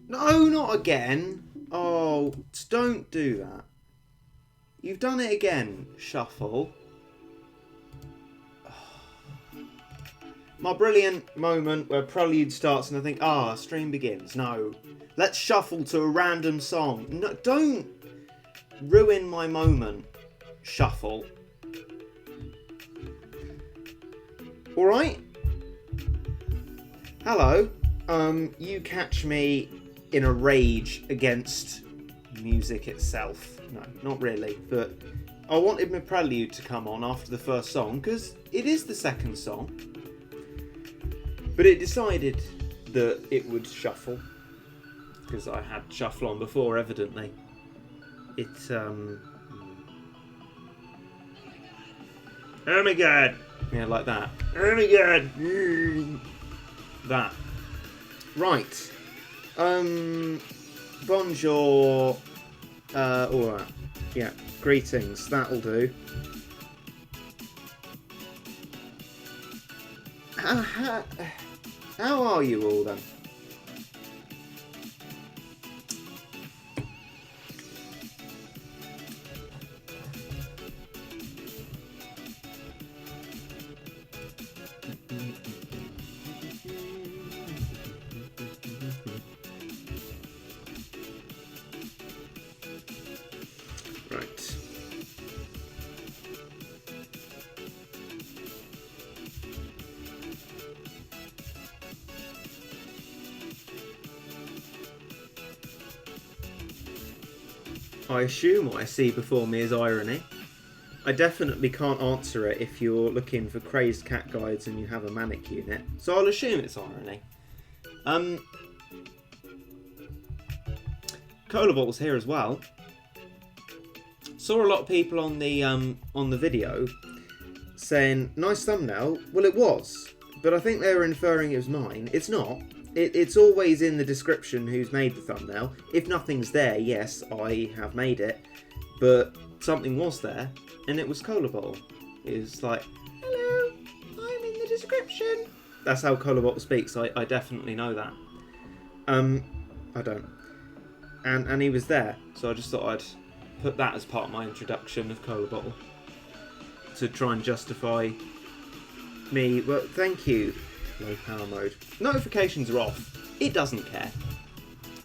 No, not again. Oh, don't do that. You've done it again, Shuffle. My brilliant moment where Prelude starts and I think, stream begins. No. Let's shuffle to a random song. No, don't ruin my moment, Shuffle. Alright? Hello. You catch me in a rage against music itself. No, not really, but I wanted my Prelude to come on after the first song because it is the second song. But it decided that it would shuffle because I had shuffle on before, evidently. Oh my god! Yeah, like that. Oh my god! That. Right. Bonjour. Alright. Yeah, greetings. That'll do. How are you all then? Right. I assume what I see before me is irony. I definitely can't answer it if you're looking for crazed cat guides and you have a manic unit, so I'll assume it's irony. Cola Bottle's here as well. Saw a lot of people on the video saying, nice thumbnail. Well, it was, but I think they were inferring it was mine. It's not. It's always in the description who's made the thumbnail. If nothing's there, yes, I have made it, but something was there, and it was Cola Bottle. It was like, hello, I'm in the description. That's how Cola Bottle speaks. I definitely know that. I don't. And he was there, so I just thought I'd put that as part of my introduction of Cola Bottle to try and justify me. Well, thank you. Low power mode. Notifications are off. It doesn't care.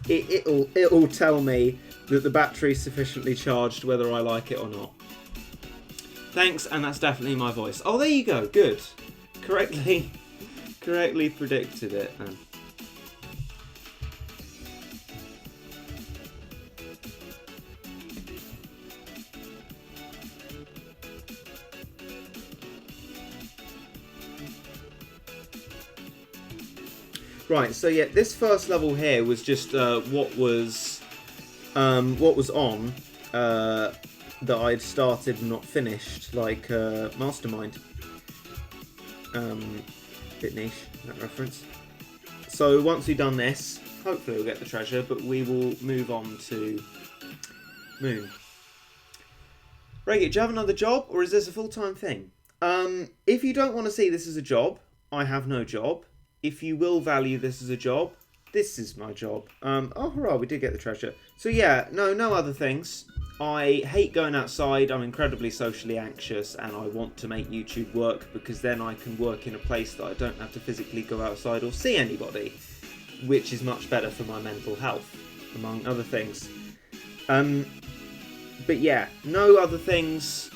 It'll tell me that the battery's sufficiently charged whether I like it or not. Thanks, and that's definitely my voice. Oh, there you go. Good. Correctly predicted it. Right, so yeah, this first level here was just what was on that I'd started and not finished, like Mastermind. Bit niche, that reference. So once we've done this, hopefully we'll get the treasure, but we will move on to Moon. Reggie, do you have another job, or is this a full-time thing? If you don't want to see this as a job, I have no job. If you will value this as a job, this is my job. Oh, hurrah, we did get the treasure. So yeah, no other things. I hate going outside. I'm incredibly socially anxious, and I want to make YouTube work because then I can work in a place that I don't have to physically go outside or see anybody, which is much better for my mental health, among other things. But yeah, no other things.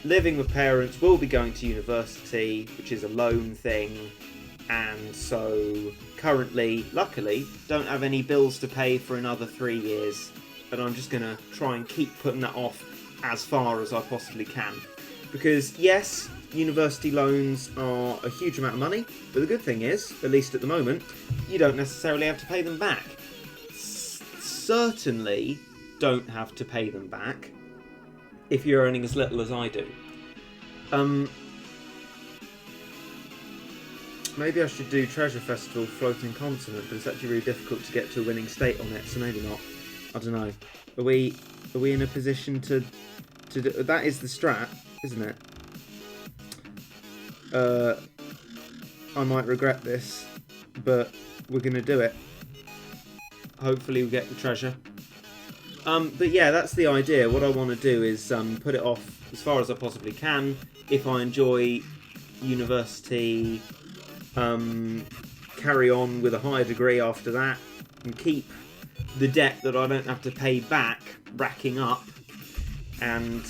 Living with parents, will be going to university, which is a loan thing. And so currently, luckily, don't have any bills to pay for another 3 years. And I'm just going to try and keep putting that off as far as I possibly can. Because yes, university loans are a huge amount of money. But the good thing is, at least at the moment, you don't necessarily have to pay them back. Certainly don't have to pay them back if you're earning as little as I do. Maybe I should do Treasure Festival Floating Continent, but it's actually really difficult to get to a winning state on it, so maybe not. I don't know. Are we in a position to do, that is the strat, isn't it? I might regret this, but we're gonna do it. hopefully we get the treasure. But yeah, that's the idea. What I want to do is put it off as far as I possibly can. If I enjoy university, carry on with a higher degree after that, and keep the debt that I don't have to pay back racking up, and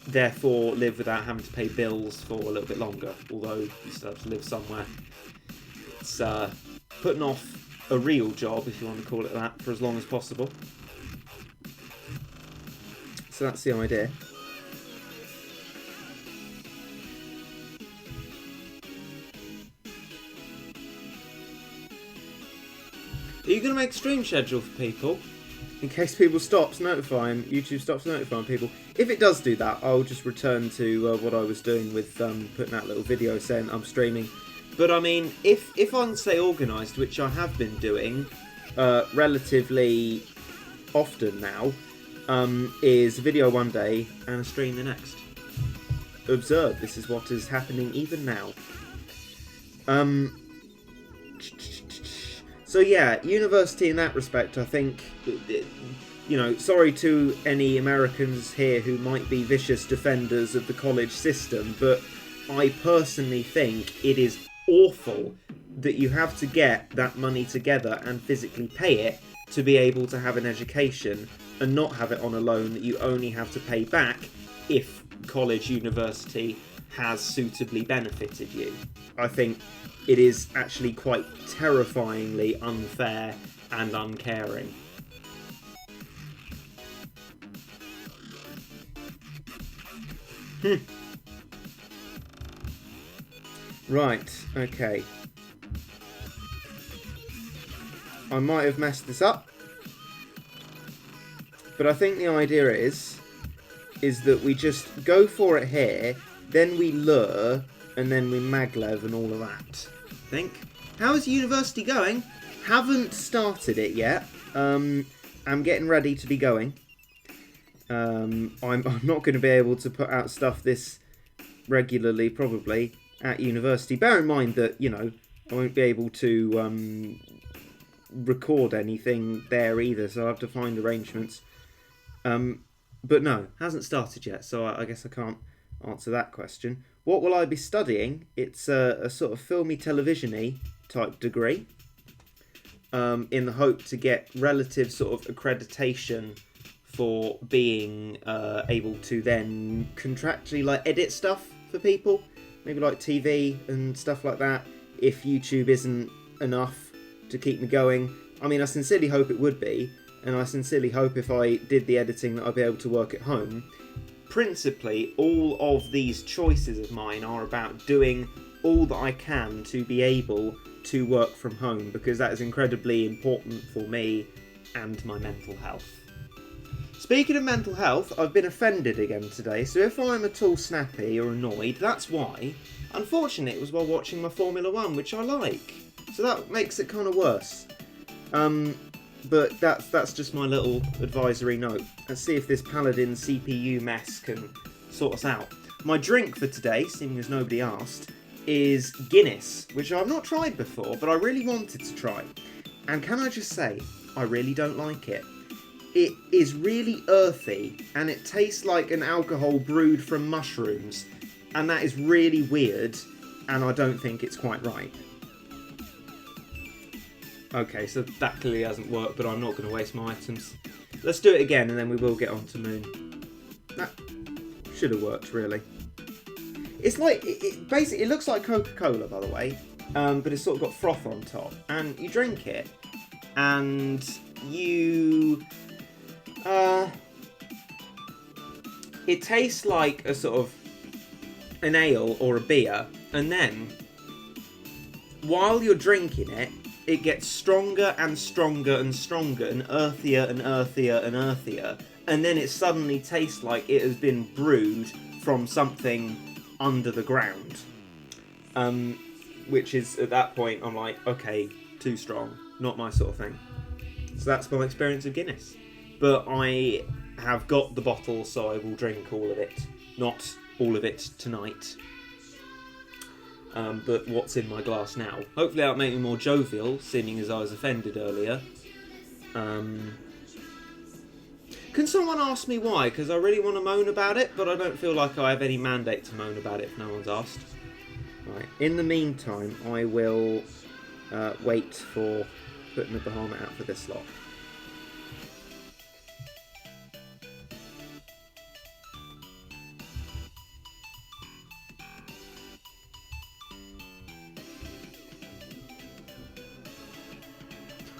therefore live without having to pay bills for a little bit longer, although you still have to live somewhere. It's putting off a real job, if you want to call it that, for as long as possible. So that's the idea. Are you going to make a stream schedule for people? In case people YouTube stops notifying people. If it does do that, I'll just return to what I was doing with putting that little video saying I'm streaming. But I mean, if I can stay organised, which I have been doing relatively often now, is a video one day and a stream the next. Observe, this is what is happening even now. So yeah, university in that respect, I think, you know, sorry to any Americans here who might be vicious defenders of the college system, but I personally think it is awful that you have to get that money together and physically pay it to be able to have an education and not have it on a loan that you only have to pay back if college, university has suitably benefited you. I think it is actually quite terrifyingly unfair and uncaring. Right, okay. I might have messed this up, but I think the idea is that we just go for it here, then we lure, and then we maglev and all of that. I think. How is university going? Haven't started it yet. I'm getting ready to be going. I'm not going to be able to put out stuff this regularly, probably, at university. Bear in mind that, you know, I won't be able to record anything there either, so I'll have to find arrangements. But no, hasn't started yet, so I guess I can't answer that question. What will I be studying? It's a sort of filmy television-y type degree, in the hope to get relative sort of accreditation for being able to then contractually like edit stuff for people, maybe like TV and stuff like that, if YouTube isn't enough to keep me going. I mean, I sincerely hope it would be, and I sincerely hope if I did the editing that I'd be able to work at home. Principally, all of these choices of mine are about doing all that I can to be able to work from home, because that is incredibly important for me and my mental health. Speaking of mental health, I've been offended again today, so if I'm at all snappy or annoyed, that's why. Unfortunately, it was while watching my Formula 1, which I like, so that makes it kind of worse. But that's just my little advisory note. Let's see if this Paladin CPU mess can sort us out. My drink for today, seeing as nobody asked, is Guinness, which I've not tried before, but I really wanted to try. And can I just say, I really don't like it. It is really earthy, and it tastes like an alcohol brewed from mushrooms, and that is really weird, and I don't think it's quite right. Okay, so that clearly hasn't worked, but I'm not going to waste my items. Let's do it again, and then we will get on to Moon. That should have worked, really. It's like, basically, it looks like Coca-Cola, by the way, but it's sort of got froth on top. And you drink it, and you... it tastes like a sort of an ale or a beer, and then, while you're drinking it, it gets stronger and stronger and stronger and earthier and earthier and earthier, and then it suddenly tastes like it has been brewed from something under the ground. Which is, at that point, I'm like, okay, too strong, not my sort of thing. So that's my experience of Guinness. But I have got the bottle, so I will drink all of it. Not all of it tonight. But what's in my glass now. Hopefully that'll make me more jovial, seeing as I was offended earlier. Can someone ask me why? Because I really want to moan about it, but I don't feel like I have any mandate to moan about it if no one's asked. Right. In the meantime, I will wait for putting the Bahamut out for this lot.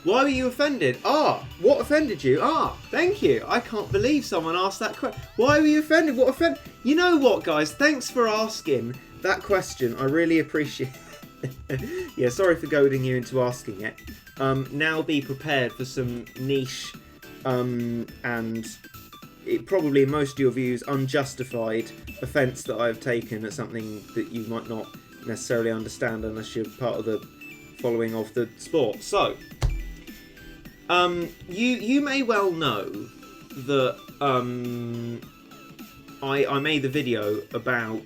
Why were you offended? What offended you? Thank you. I can't believe someone asked that question. Why were you offended? What offended? You know what, guys? Thanks for asking that question. I really appreciate it. Yeah, sorry for goading you into asking it. Now be prepared for some niche and it probably, in most of your views, unjustified offence that I've taken at something that you might not necessarily understand unless you're part of the following of the sport. So, you may well know that I made the video about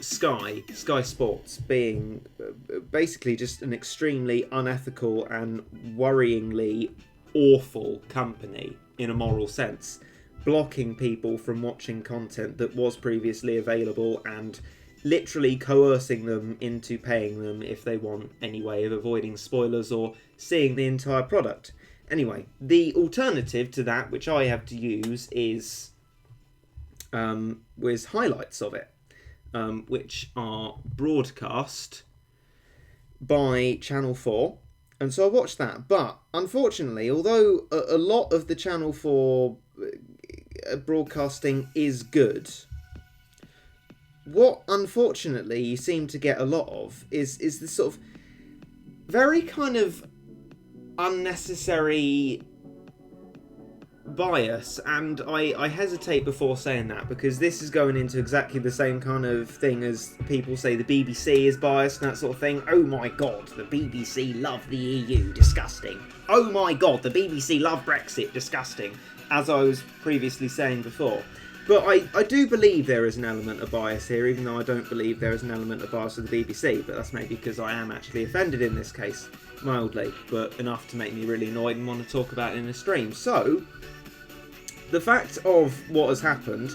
Sky Sports being basically just an extremely unethical and worryingly awful company in a moral sense, blocking people from watching content that was previously available and literally coercing them into paying them if they want any way of avoiding spoilers or seeing the entire product. Anyway, the alternative to that, which I have to use, is was highlights of it, which are broadcast by Channel 4. And so I watched that. But unfortunately, although a lot of the Channel 4 broadcasting is good, what unfortunately you seem to get a lot of is this sort of very kind of unnecessary bias, and I hesitate before saying that because this is going into exactly the same kind of thing as people say the BBC is biased and that sort of thing. Oh my god, the BBC love the EU, disgusting. Oh my god, the BBC love Brexit, disgusting, as I was previously saying before. But I do believe there is an element of bias here, even though I don't believe there is an element of bias with the BBC, but that's maybe because I am actually offended in this case, mildly, but enough to make me really annoyed and want to talk about it in a stream. So, the fact of what has happened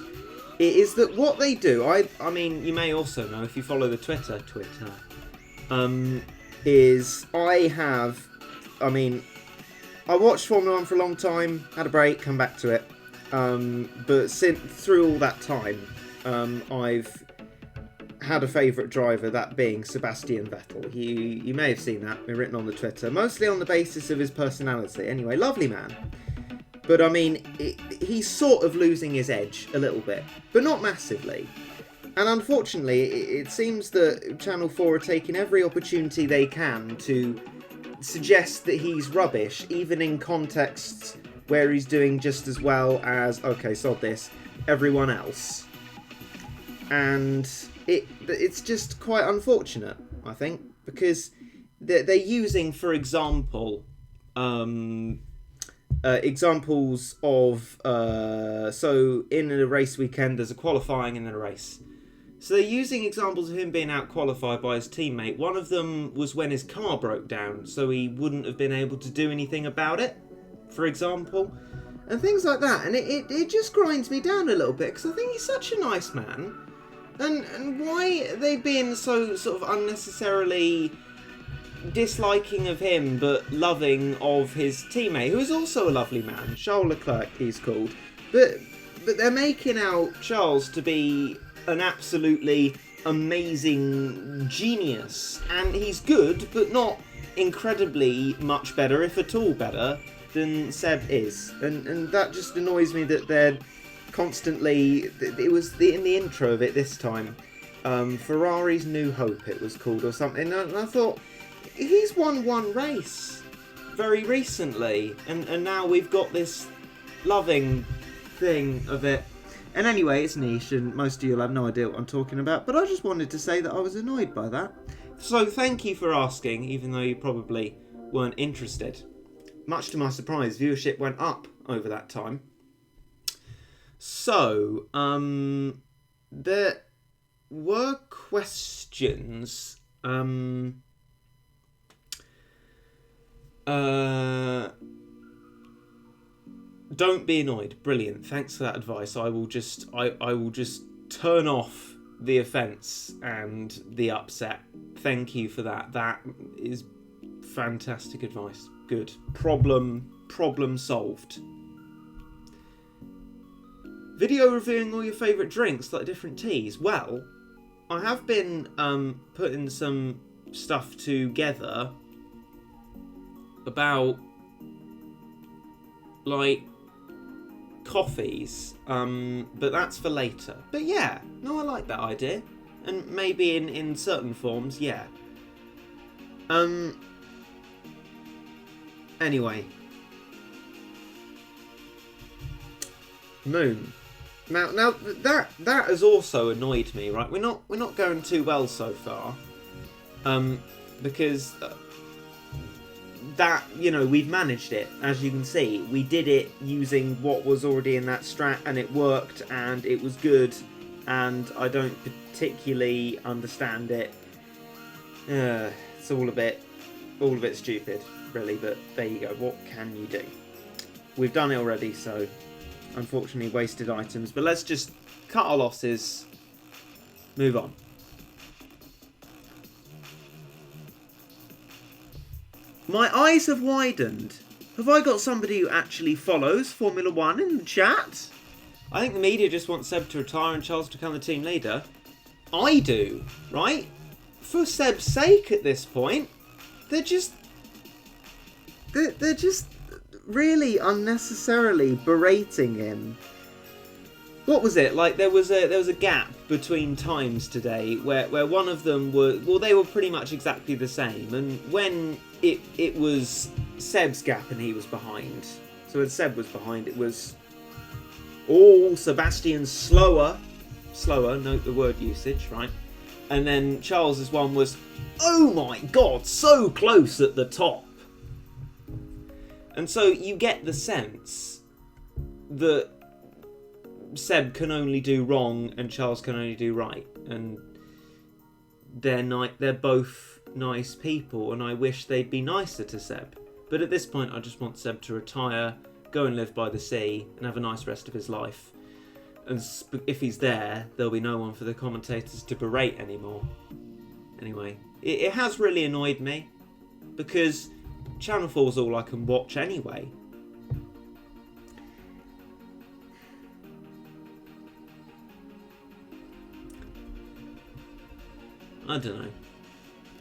is that what they do, I mean, you may also know if you follow the Twitter, is I watched Formula 1 for a long time, had a break, come back to it. But through all that time, I've had a favourite driver, that being Sebastian Vettel. You may have seen that, been written on the Twitter, mostly on the basis of his personality. Anyway, lovely man. But I mean, he's sort of losing his edge a little bit, but not massively. And unfortunately, it seems that Channel 4 are taking every opportunity they can to suggest that he's rubbish, even in contexts where he's doing just as well as, okay, sod this, everyone else. And it's just quite unfortunate, I think, because they're using, for example, examples of, so in a race weekend, there's a qualifying and then a race. So they're using examples of him being out-qualified by his teammate. One of them was when his car broke down, so he wouldn't have been able to do anything about it, for example, and things like that. And it just grinds me down a little bit, because I think he's such a nice man. And why are they being so sort of unnecessarily disliking of him, but loving of his teammate, who is also a lovely man, Charles Leclerc he's called. But they're making out Charles to be an absolutely amazing genius, and he's good, but not incredibly much better, if at all better, than Seb is. And that just annoys me that they're constantly, it was in the intro of it this time, Ferrari's New Hope it was called or something, and I thought, he's won one race very recently, and now we've got this loving thing of it. And anyway, it's niche, and most of you will have no idea what I'm talking about, but I just wanted to say that I was annoyed by that. So thank you for asking, even though you probably weren't interested. Much to my surprise, viewership went up over that time. So, there were questions Don't be annoyed. Brilliant. Thanks for that advice. I will just turn off the offence and the upset. Thank you for that. That is fantastic advice. Good. Problem solved. Video reviewing all your favourite drinks, like different teas. Well, I have been putting some stuff together about like coffees, but that's for later. But yeah, no, I like that idea, and maybe in certain forms, yeah. Anyway, Moon. Now that has also annoyed me, right? We're not going too well so far, because that, you know, we've managed it. As you can see, we did it using what was already in that strat, and it worked, and it was good. And I don't particularly understand it. It's all a bit stupid, really. But there you go. What can you do? We've done it already, so. Unfortunately, wasted items, but let's just cut our losses, move on. My eyes have widened. Have I got somebody who actually follows Formula 1 in the chat? I think the media just want Seb to retire and Charles to become the team leader. I do, right? For Seb's sake at this point. They're just really unnecessarily berating him. What was it? Like there was a gap between times today where one of them were, well, they were pretty much exactly the same, and when it was Seb's gap and he was behind. So when Seb was behind, it was Sebastian slower, note the word usage, right? And then Charles's one was, oh my god, so close at the top. And so you get the sense that Seb can only do wrong and Charles can only do right. And they're both nice people, and I wish they'd be nicer to Seb. But at this point, I just want Seb to retire, go and live by the sea, and have a nice rest of his life. And if he's there, there'll be no one for the commentators to berate anymore. Anyway, it has really annoyed me, because Channel 4's all I can watch anyway. I don't know.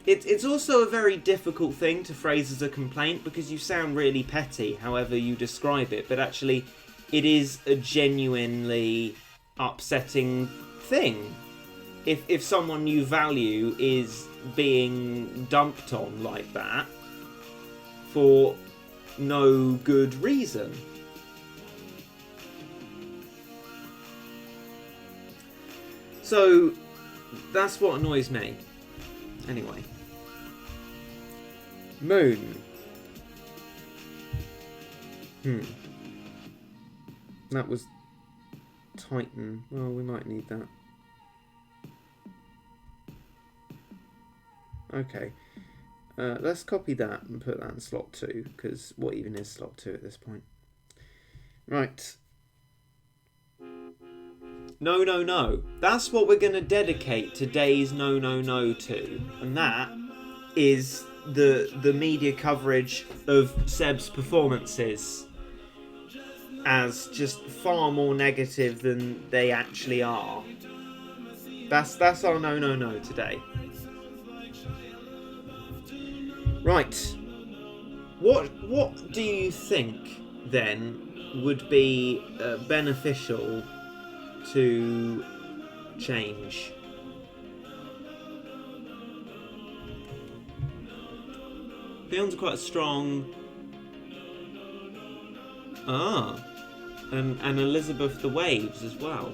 It's also a very difficult thing to phrase as a complaint, because you sound really petty however you describe it, but actually it is a genuinely upsetting thing. If someone you value is being dumped on like that for no good reason. So that's what annoys me. Anyway. Moon. That was Titan. Well, we might need that. Okay. Let's copy that and put that in slot 2, because what even is slot 2 at this point? Right. No, no, no. That's what we're going to dedicate today's No, No, No to. And that is the media coverage of Seb's performances as just far more negative than they actually are. That's our No, No, No today. Right. What do you think then would be beneficial to change? Beyond's quite strong. And Elizabeth the Waves as well.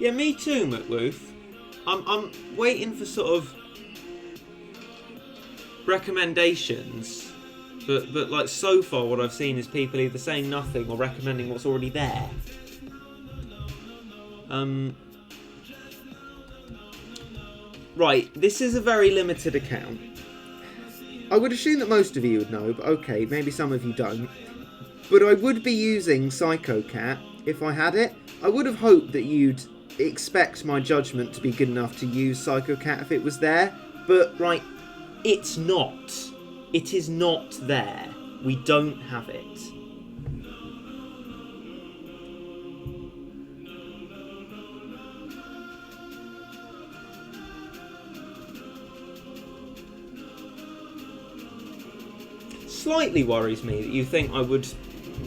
Yeah, me too, McWoof. I'm waiting for sort of recommendations, but like so far what I've seen is people either saying nothing or recommending what's already there. Right, this is a very limited account. I would assume that most of you would know, but okay, maybe some of you don't. But I would be using psychocat if I had it. I would have hoped that you'd expect my judgment to be good enough to use psychocat if it was there, but right, it's not. It is not there. We don't have it. Slightly worries me that you think I would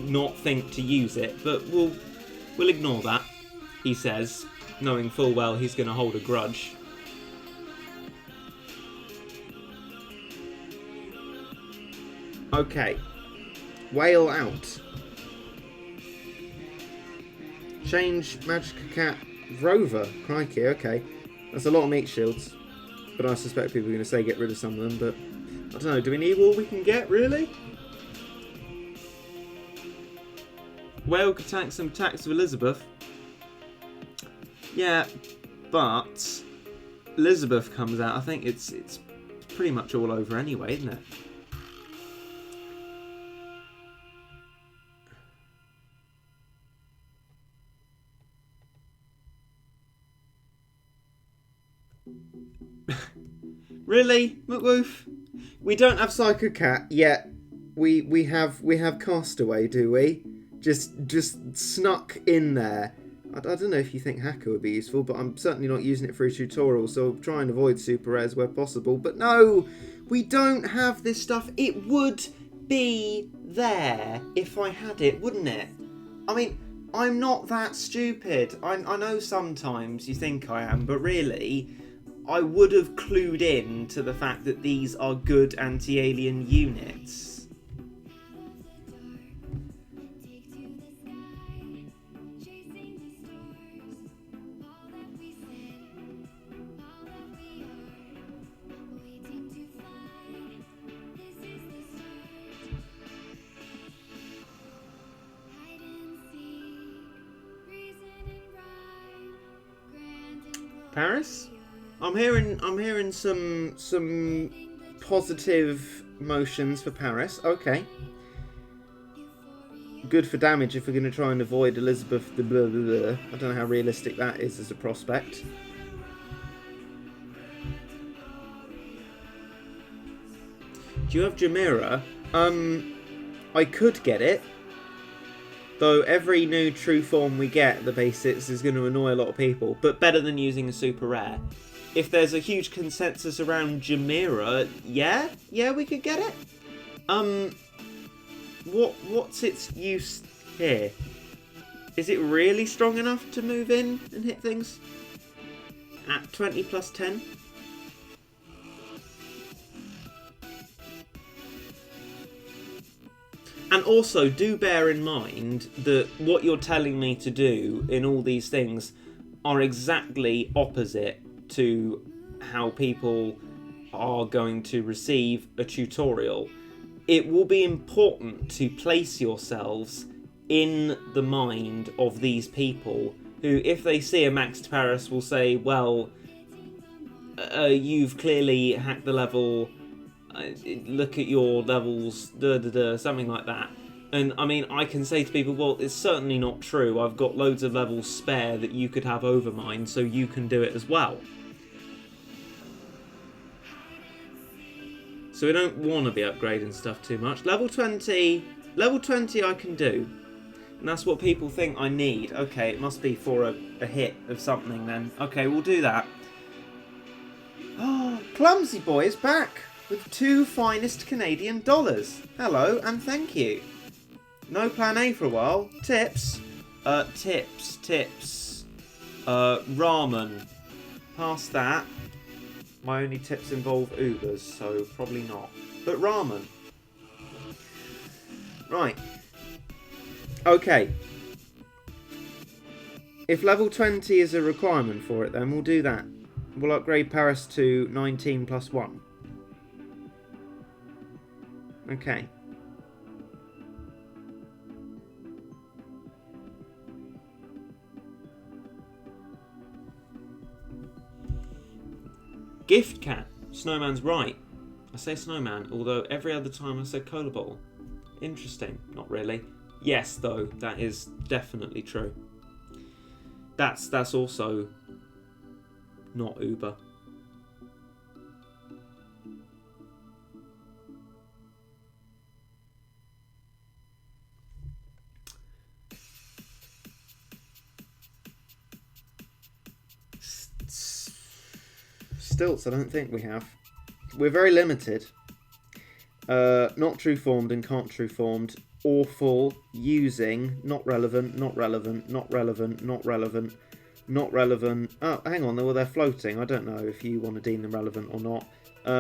not think to use it, but we'll ignore that, he says, knowing full well he's going to hold a grudge. Okay. Whale out. Change Magicat Rover. Crikey, okay. That's a lot of meat shields. But I suspect people are going to say get rid of some of them, but I don't know, do we need all we can get, really? Whale could tank some attacks of Elizabeth. Yeah, but Elizabeth comes out, I think it's pretty much all over anyway, isn't it? Really, McWoof? We don't have psychocat yet. We have Castaway, do we? Just snuck in there. I don't know if you think Hacker would be useful, but I'm certainly not using it for a tutorial, so I'll try and avoid super rares where possible. But no, we don't have this stuff. It would be there if I had it, wouldn't it? I mean, I'm not that stupid. I know sometimes you think I am, but really, I would have clued in to the fact that these are good anti-alien units. Paris? I'm hearing some positive motions for Paris. Okay. Good for damage if we're going to try and avoid Elizabeth the blah, blah, blah. I don't know how realistic that is as a prospect. Do you have Jamira? I could get it. Though every new true form we get, the basics, is going to annoy a lot of people. But better than using a super rare. If there's a huge consensus around Jamira, yeah, we could get it. What's its use here? Is it really strong enough to move in and hit things? At 20 plus 10? And also, do bear in mind that what you're telling me to do in all these things are exactly opposite to how people are going to receive a tutorial. It will be important to place yourselves in the mind of these people who, if they see a maxed Paris, will say, well, you've clearly hacked the level, look at your levels, something like that. And I mean, I can say to people, well, it's certainly not true. I've got loads of levels spare that you could have over mine, so you can do it as well. So we don't want to be upgrading stuff too much. Level 20 I can do. And that's what people think I need. Okay, it must be for a hit of something then. Okay, we'll do that. Oh, Clumsy Boy is back with 2 finest Canadian dollars. Hello and thank you. No plan A for a while. Tips? Tips. Ramen. Past that. My only tips involve Ubers, so probably not. But ramen. Right. Okay. If level 20 is a requirement for it, then we'll do that. We'll upgrade Paris to 19 plus 1. Okay. Gift cat. Snowman's right. I say snowman, although every other time I said cola bottle. Interesting. Not really. Yes, though, that is definitely true. That's also not Uber. Stilts, I don't think we have. We're very limited. Not true formed and can't true formed. Awful, using, not relevant, not relevant, not relevant, not relevant, not relevant. Oh, hang on, well, they're floating. I don't know if you want to deem them relevant or not.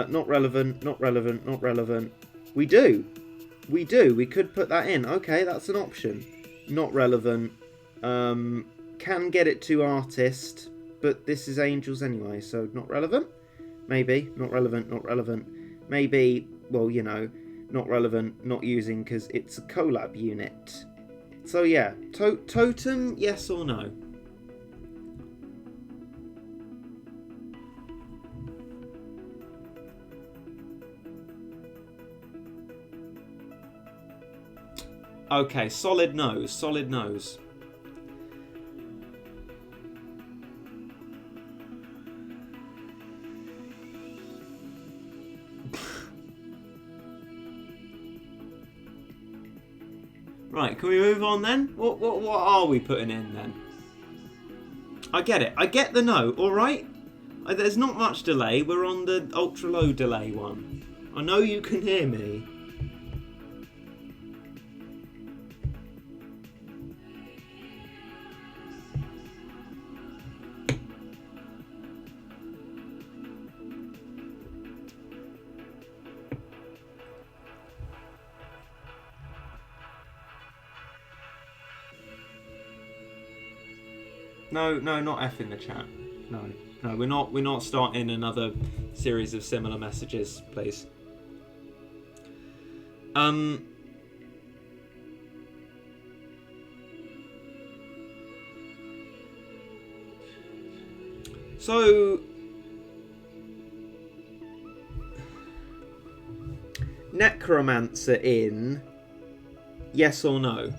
Not relevant, not relevant, not relevant. We do. We do. We could put that in. Okay, that's an option. Not relevant. Can get it to artist, but this is angels anyway, so not relevant? Maybe. Not relevant, not relevant. Maybe, well, you know, not relevant, not using because it's a collab unit. So yeah, totem, yes or no? Okay, solid nose, solid nose. Right, can we move on then? What are we putting in then? I get it. I get the no, alright? There's not much delay. We're on the ultra low delay one. I know you can hear me. No, not F in the chat. No, we're not starting another series of similar messages, please. So necromancer in, yes or no?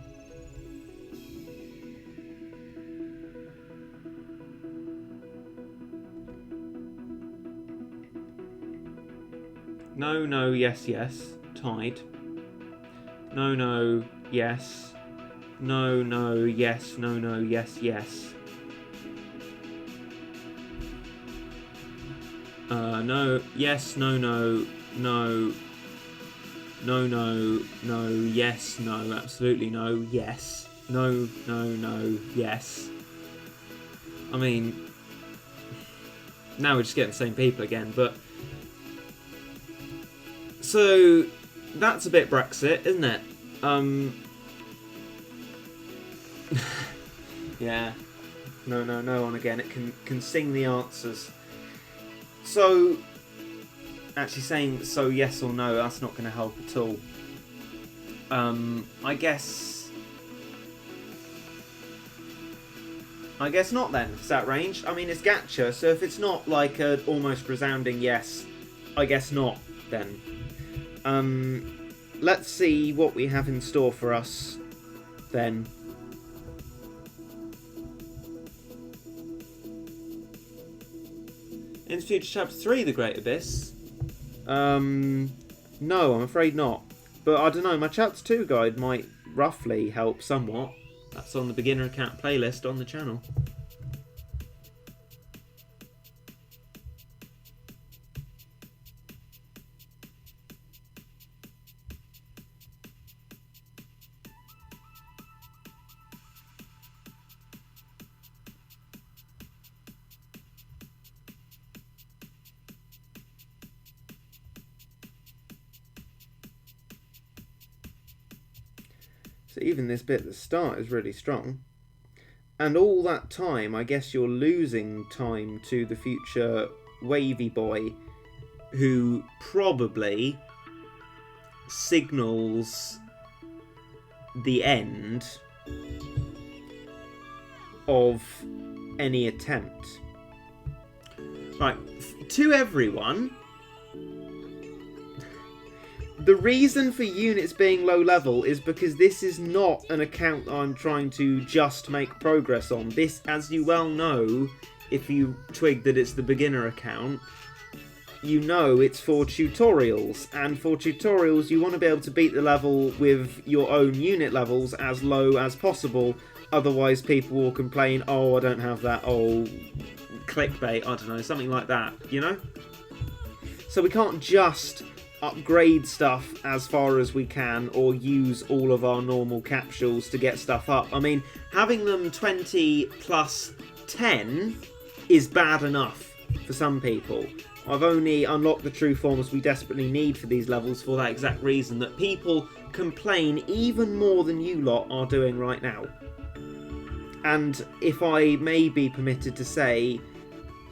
No, yes, tied. No, yes. No, yes, no, yes, yes. No, yes, no, yes, no, absolutely no, yes. No, yes. I mean, now we're just getting the same people again, but... So, that's a bit Brexit, isn't it? Yeah. No, and again, it can sing the answers. So, actually saying so yes or no, that's not going to help at all. I guess not then, is that range? I mean, it's gacha, so if it's not like a almost resounding yes, I guess not then. Let's see what we have in store for us then. Into Future Chapter 3, The Great Abyss? No, I'm afraid not. But I don't know, my Chapter 2 guide might roughly help somewhat. That's on the Beginner Account playlist on the channel. So even this bit at the start is really strong. And all that time, I guess you're losing time to the future wavy boy, who probably signals the end of any attempt. Right, to everyone, the reason for units being low level is because this is not an account I'm trying to just make progress on. This, as you well know, if you twig that it's the beginner account, you know it's for tutorials, and for tutorials you want to be able to beat the level with your own unit levels as low as possible, otherwise people will complain, oh I don't have that, oh clickbait, I don't know, something like that, you know? So we can't just upgrade stuff as far as we can or use all of our normal capsules to get stuff up. I mean, having them 20 plus 10 is bad enough for some people. I've only unlocked the true forms we desperately need for these levels for that exact reason, that people complain even more than you lot are doing right now. And if I may be permitted to say,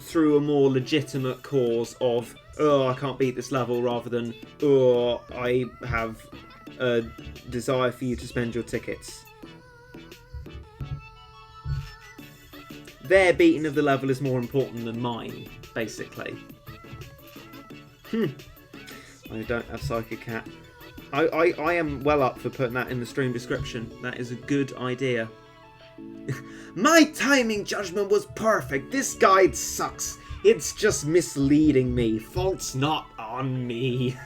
through a more legitimate cause of, oh, I can't beat this level, rather than, oh, I have a desire for you to spend your tickets. Their beating of the level is more important than mine, basically. I don't have psychocat. I am well up for putting that in the stream description. That is a good idea. My timing judgment was perfect. This guide sucks. It's just misleading me. Fault's not on me.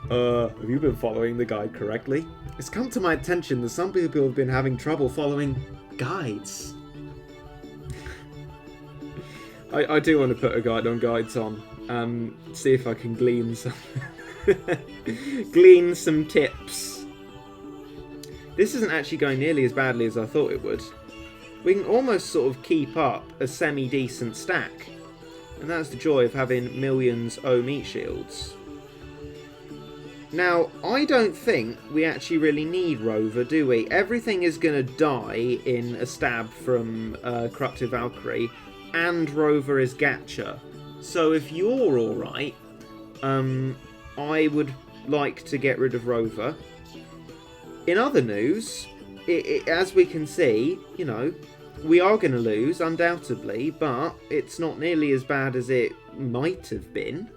Have you been following the guide correctly? It's come to my attention that some people have been having trouble following guides. I do want to put a guide on guides on. See if I can glean some glean some tips. This isn't actually going nearly as badly as I thought it would. We can almost sort of keep up a semi-decent stack, and that's the joy of having millions O meat shields. Now, I don't think we actually really need Rover, do we? Everything is going to die in a stab from Corrupted Valkyrie, and Rover is Gacha. So if you're alright, I would like to get rid of Rover. In other news, as we can see, you know, we are going to lose, undoubtedly, but it's not nearly as bad as it might have been.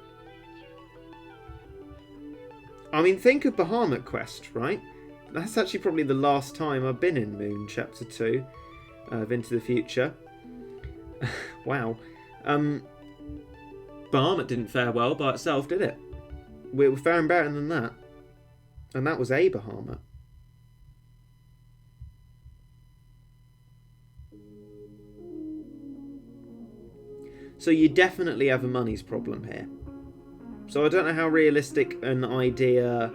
I mean, think of Bahamut Quest, right? That's actually probably the last time I've been in Moon Chapter 2 of Into the Future. Wow. Bahamut didn't fare well by itself, did it? We were faring better than that. And that was a Bahamut. So you definitely have a money's problem here. So I don't know how realistic an idea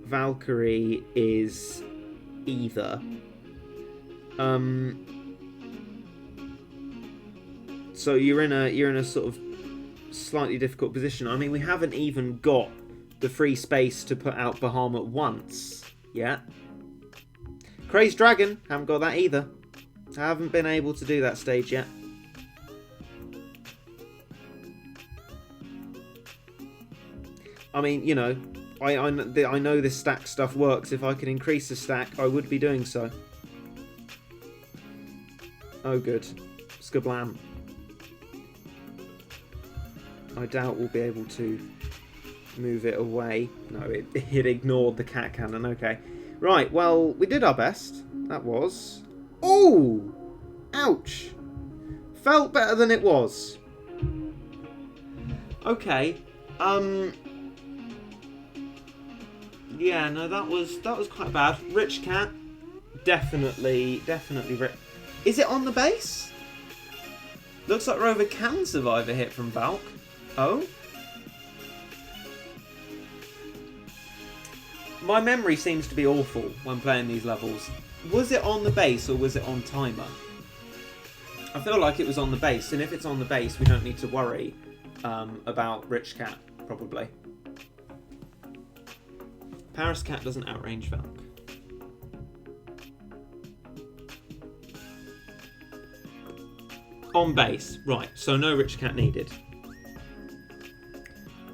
Valkyrie is either. So you're in a sort of slightly difficult position. I mean, we haven't even got the free space to put out Bahamut once yet. Crazed Dragon, haven't got that either. I haven't been able to do that stage yet. I mean, you know, I know this stack stuff works. If I could increase the stack, I would be doing so. Oh, good. Skablam. I doubt we'll be able to move it away. No, it ignored the cat cannon. Okay. Right, well, we did our best. That was... Ooh! Ouch! Felt better than it was. Okay. Yeah, no, that was quite bad. Rich cat. Definitely rich. Is it on the base? Looks like Rover can survive a hit from Valk. Oh? My memory seems to be awful when playing these levels. Was it on the base or was it on timer? I feel like it was on the base, and if it's on the base, we don't need to worry about Rich Cat, probably. Paris Cat doesn't outrange Valk. On base. Right, so no rich cat needed.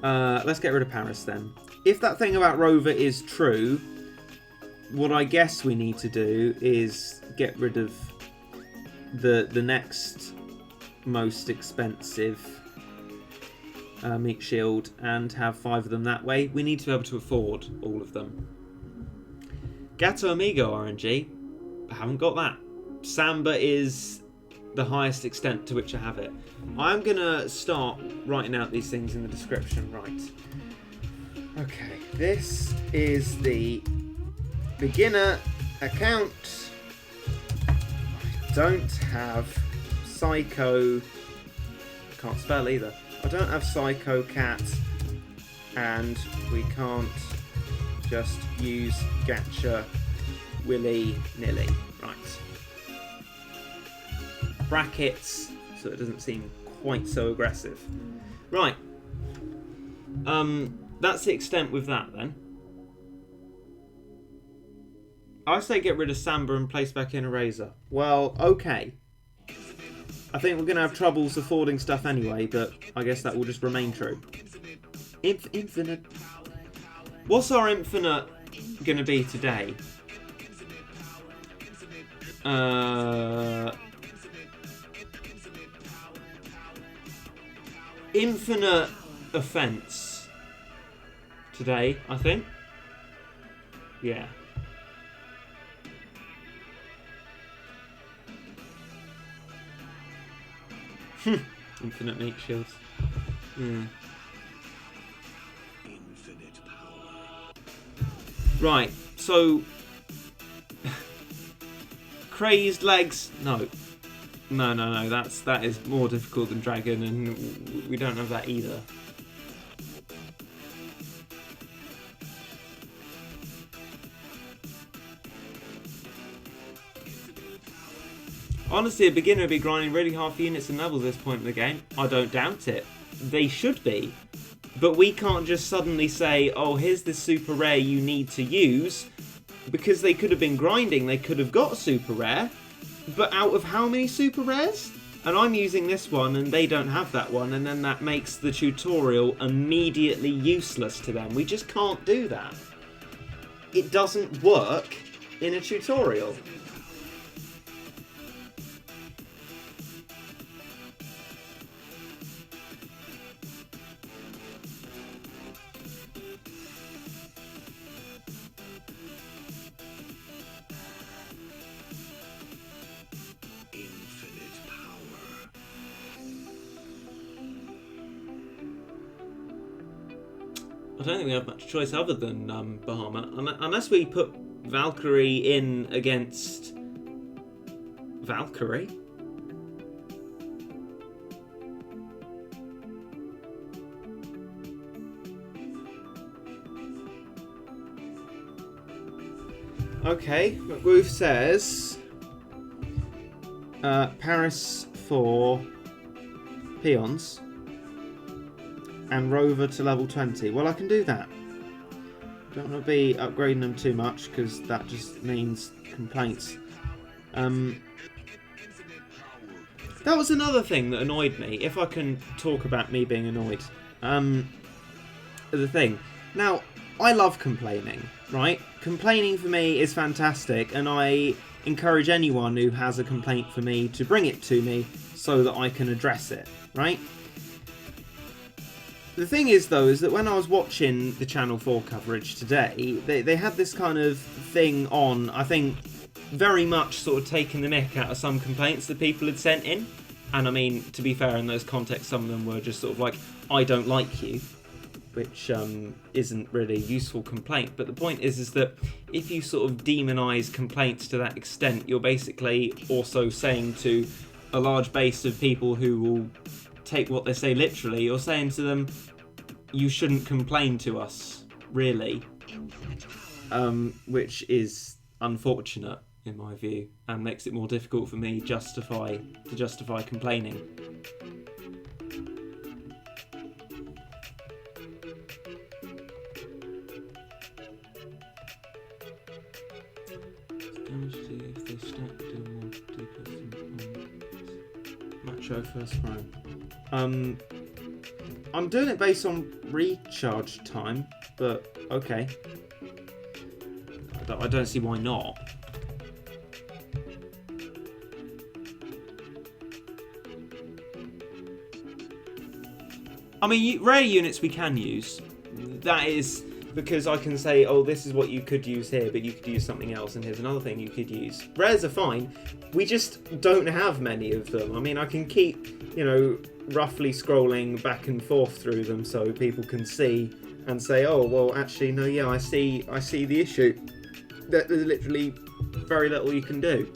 Let's get rid of Paris then. If that thing about Rover is true, what I guess we need to do is get rid of the next most expensive meat shield and have 5 of them that way. We need to be able to afford all of them. Gato Amigo RNG, I haven't got that. Samba is the highest extent to which I have it. I'm gonna start writing out these things in the description. Right. Okay, this is the beginner account. I don't have psycho. Can't spell either. I don't have psychocat, and we can't just use gacha willy-nilly. Right. Brackets, so it doesn't seem quite so aggressive. Right. That's the extent with that then. I say get rid of Samba and place back in Eraser. Well, okay. I think we're going to have troubles affording stuff anyway, but I guess that will just remain true. Infinite. What's our infinite going to be today? Infinite offense today, I think. Yeah. Infinite meat shields. Infinite power. Right, so crazed legs. No, that is more difficult than dragon, and we don't have that either. Honestly, a beginner would be grinding really hard for units and levels at this point in the game. I don't doubt it. They should be. But we can't just suddenly say, oh, here's this super rare you need to use. Because they could have been grinding, they could have got super rare. But out of how many super rares? And I'm using this one and they don't have that one. And then that makes the tutorial immediately useless to them. We just can't do that. It doesn't work in a tutorial. I don't think we have much choice other than Bahama, unless we put Valkyrie in against Valkyrie. Okay, McWolf says Paris for peons. And Rover to level 20. Well, I can do that. Don't want to be upgrading them too much because that just means complaints. That was another thing that annoyed me. If I can talk about me being annoyed. The thing. Now, I love complaining, right? Complaining for me is fantastic, and I encourage anyone who has a complaint for me to bring it to me so that I can address it, right? The thing is, though, is that when I was watching the Channel 4 coverage today, they had this kind of thing on, I think, very much sort of taking the mick out of some complaints that people had sent in. And I mean, to be fair, in those contexts, some of them were just sort of like, I don't like you, which isn't really a useful complaint. But the point is that if you sort of demonise complaints to that extent, you're basically also saying to a large base of people who will take what they say literally, you're saying to them, you shouldn't complain to us, really. Which is unfortunate, in my view, and makes it more difficult for me to justify complaining. Match show first frame. I'm doing it based on recharge time, but okay. I don't see why not. I mean, rare units we can use. That is because I can say, oh, this is what you could use here, but you could use something else, and here's another thing you could use. Rares are fine. We just don't have many of them. I mean, I can keep, you know, roughly scrolling back and forth through them so people can see and say, oh, well, actually, no, yeah, I see the issue. There's literally very little you can do.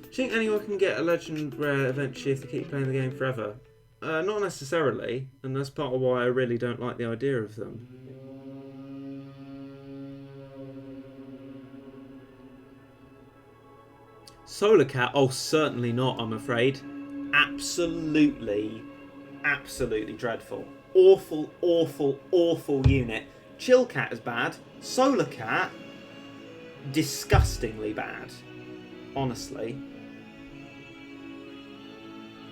Do you think anyone can get a legend rare eventually if they keep playing the game forever? Not necessarily, and that's part of why I really don't like the idea of them. Solarcat? Oh, certainly not, I'm afraid. Absolutely dreadful. Awful, awful, awful unit. Chillcat is bad. Solarcat, disgustingly bad. Honestly.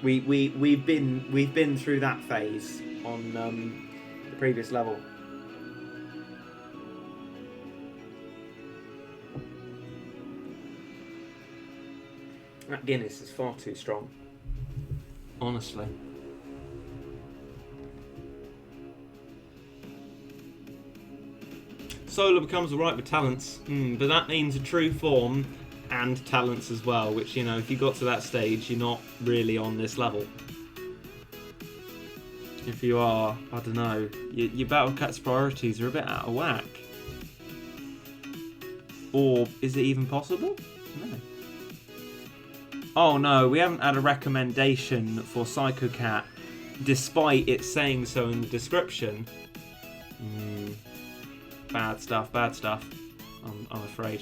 We've been through that phase on the previous level. That Guinness is far too strong. Honestly. Solar becomes alright with talents, but that means a true form and talents as well, which, you know, if you got to that stage, you're not really on this level. If you are, I don't know, your Battle Cat's priorities are a bit out of whack. Or is it even possible? No. Oh no, we haven't had a recommendation for psychocat, despite it saying so in the description. Bad stuff, I'm afraid.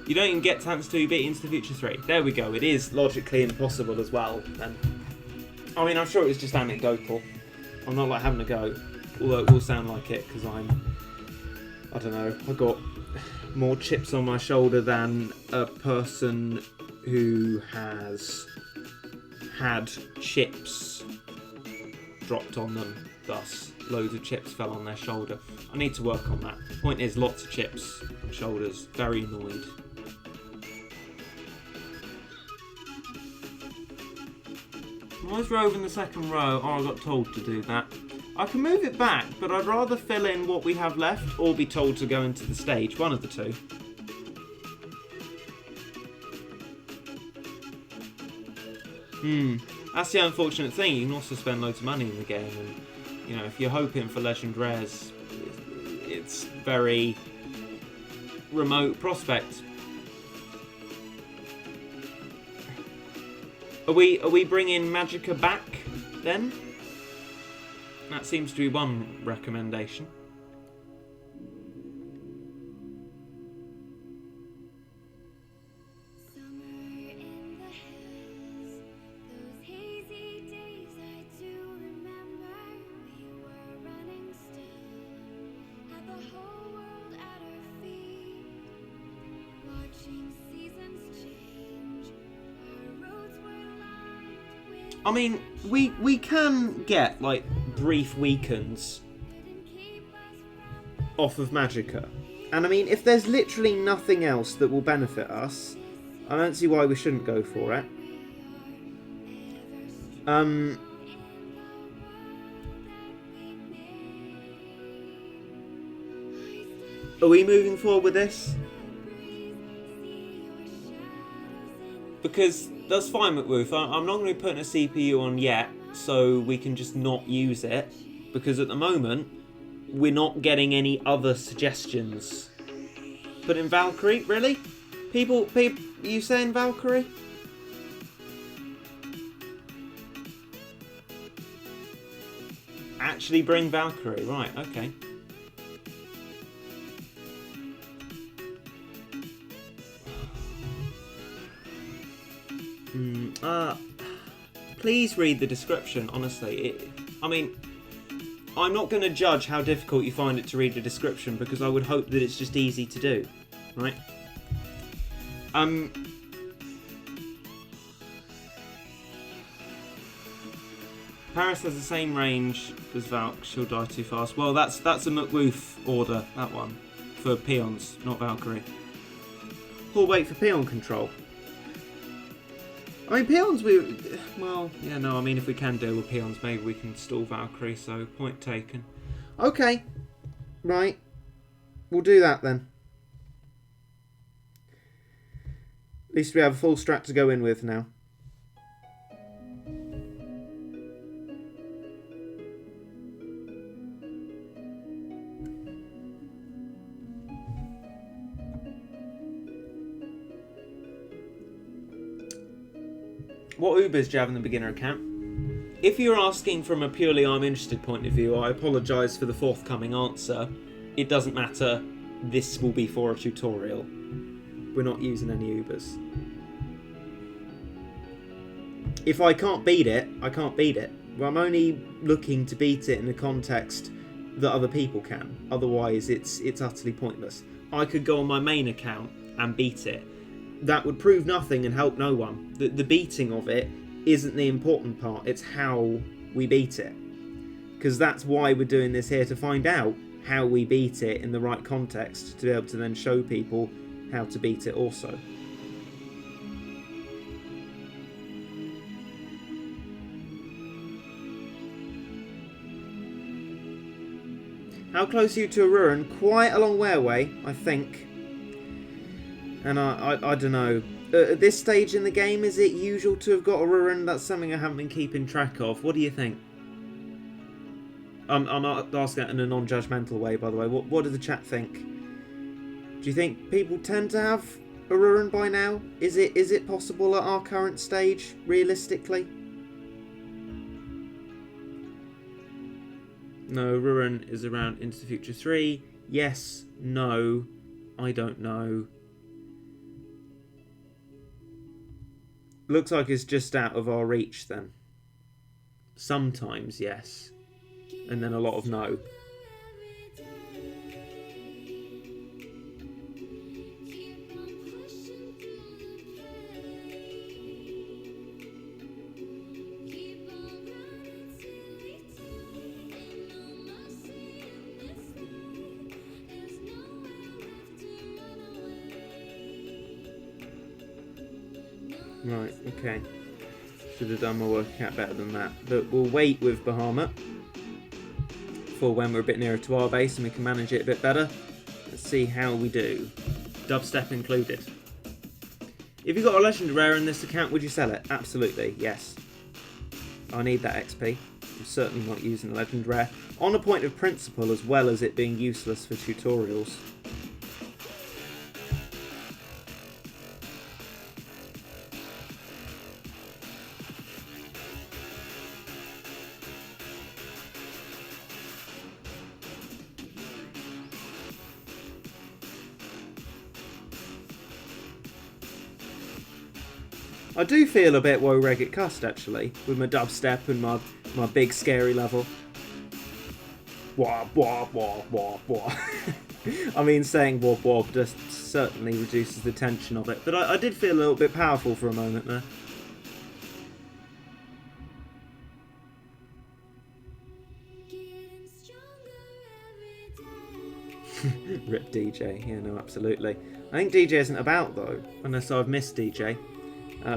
You don't even get chance to beat into the Future 3. There we go, it is logically impossible as well. And I mean, I'm sure it was just anecdotal. I'm not like having a go, although it will sound like it, because I don't know, I got more chips on my shoulder than a person who has had chips dropped on them, thus loads of chips fell on their shoulder. I need to work on that. Point is, lots of chips on shoulders, very annoyed. Why is Rove in the second row? Oh, I got told to do that. I can move it back, but I'd rather fill in what we have left or be told to go into the stage. One of the two. That's the unfortunate thing. You can also spend loads of money in the game, and you know, if you're hoping for legend rares, it's very remote prospect. Are we bringing Magicka back then? That seems to be one recommendation. I mean, we can get, like, brief weekends off of Magicka. And I mean, if there's literally nothing else that will benefit us, I don't see why we shouldn't go for it. Are we moving forward with this? Because that's fine, McWolf. I'm not going to be putting a CPU on yet, so we can just not use it. Because at the moment, we're not getting any other suggestions. But in Valkyrie, really? People, you saying Valkyrie? Actually bring Valkyrie, right, okay. Please read the description, honestly. I mean, I'm not going to judge how difficult you find it to read the description because I would hope that it's just easy to do, right? Paris has the same range as Valk. She'll die too fast. Well, that's a McWoof order, that one. For peons, not Valkyrie. We'll wait for peon control. I mean, peons, well, yeah, no, I mean, if we can deal with peons, maybe we can stall Valkyrie, so point taken. Okay. Right. We'll do that then. At least we have a full strat to go in with now. What Ubers do you have in the beginner account? If you're asking from a purely I'm interested point of view, I apologise for the forthcoming answer. It doesn't matter. This will be for a tutorial. We're not using any Ubers. If I can't beat it, I can't beat it. Well, I'm only looking to beat it in the context that other people can. Otherwise, it's utterly pointless. I could go on my main account and beat it. That would prove nothing and help no one. The beating of it isn't the important part, it's how we beat it. Because that's why we're doing this here, to find out how we beat it in the right context, to be able to then show people how to beat it also. How close are you to a ruin? Quite a long way away, I think. And I don't know. At this stage in the game, is it usual to have got a ruin? That's something I haven't been keeping track of. What do you think? I'm asking that in a non-judgmental way, by the way. What does the chat think? Do you think people tend to have a ruin by now? Is it possible at our current stage, realistically? No, ruin is around Into the Future 3. Yes, no, I don't know. Looks like it's just out of our reach then. Sometimes yes, and then a lot of no. Right, okay. Should have done my workout better than that. But we'll wait with Bahamut for when we're a bit nearer to our base and we can manage it a bit better. Let's see how we do. Dubstep included. If you got a legendary rare in this account, would you sell it? Absolutely, yes. I need that XP. I'm certainly not using a legendary rare. On a point of principle, as well as it being useless for tutorials. I do feel a bit woe reggae cussed actually, with my dubstep and my big scary level. Wah wah wah wah wah. I mean, saying wah wah just certainly reduces the tension of it, but I did feel a little bit powerful for a moment there. Rip DJ, yeah, no, absolutely. I think DJ isn't about though, unless I've missed DJ.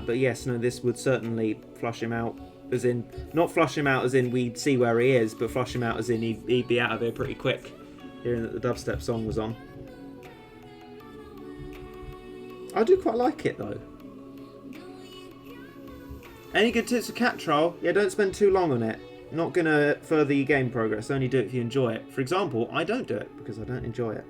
But yes, no, this would certainly flush him out, as in, not flush him out as in we'd see where he is, but flush him out as in he'd be out of here pretty quick, hearing that the dubstep song was on. I do quite like it though. Any good tips for cat trial? Yeah, don't spend too long on it. Not gonna further your game progress, only do it if you enjoy it. For example, I don't do it because I don't enjoy it.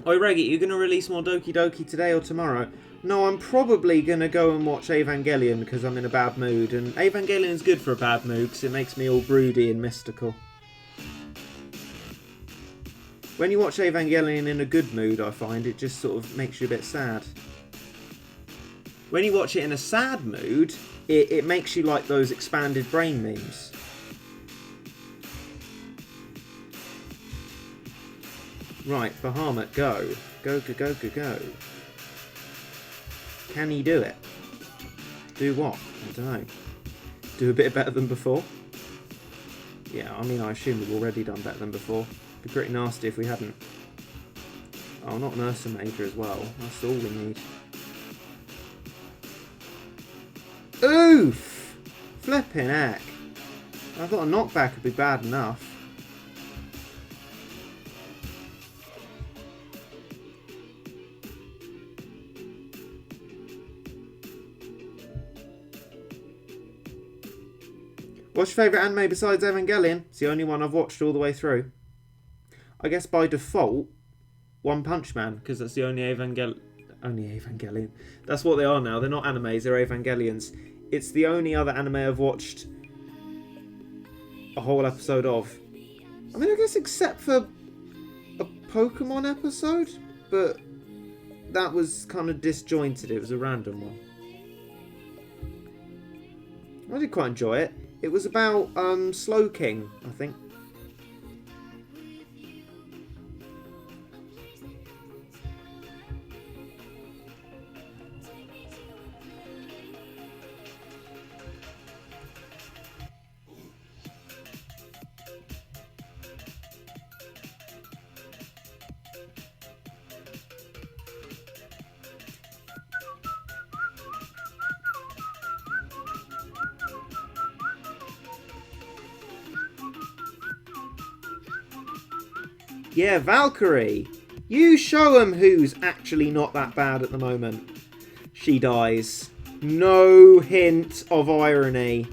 Oi, Reggie, you going to release more Doki Doki today or tomorrow? No, I'm probably going to go and watch Evangelion because I'm in a bad mood. And Evangelion's good for a bad mood because it makes me all broody and mystical. When you watch Evangelion in a good mood, I find it just sort of makes you a bit sad. When you watch it in a sad mood, it makes you like those expanded brain memes. Right, Bahamut, go. Go, go, go, go, go. Can he do it? Do what? I don't know. Do a bit better than before? Yeah, I mean, I assume we've already done better than before. It'd be pretty nasty if we hadn't. Oh, not an Ursa Major as well. That's all we need. Oof! Flipping heck. I thought a knockback would be bad enough. What's your favourite anime besides Evangelion? It's the only one I've watched all the way through. I guess by default, One Punch Man, because that's the only Evangelion. That's what they are now. They're not animes, they're Evangelions. It's the only other anime I've watched a whole episode of. I mean, I guess except for a Pokemon episode, but that was kind of disjointed. It was a random one. I did quite enjoy it. It was about Slow King, I think. Yeah, Valkyrie. You show them who's actually not that bad at the moment. She dies. No hint of irony.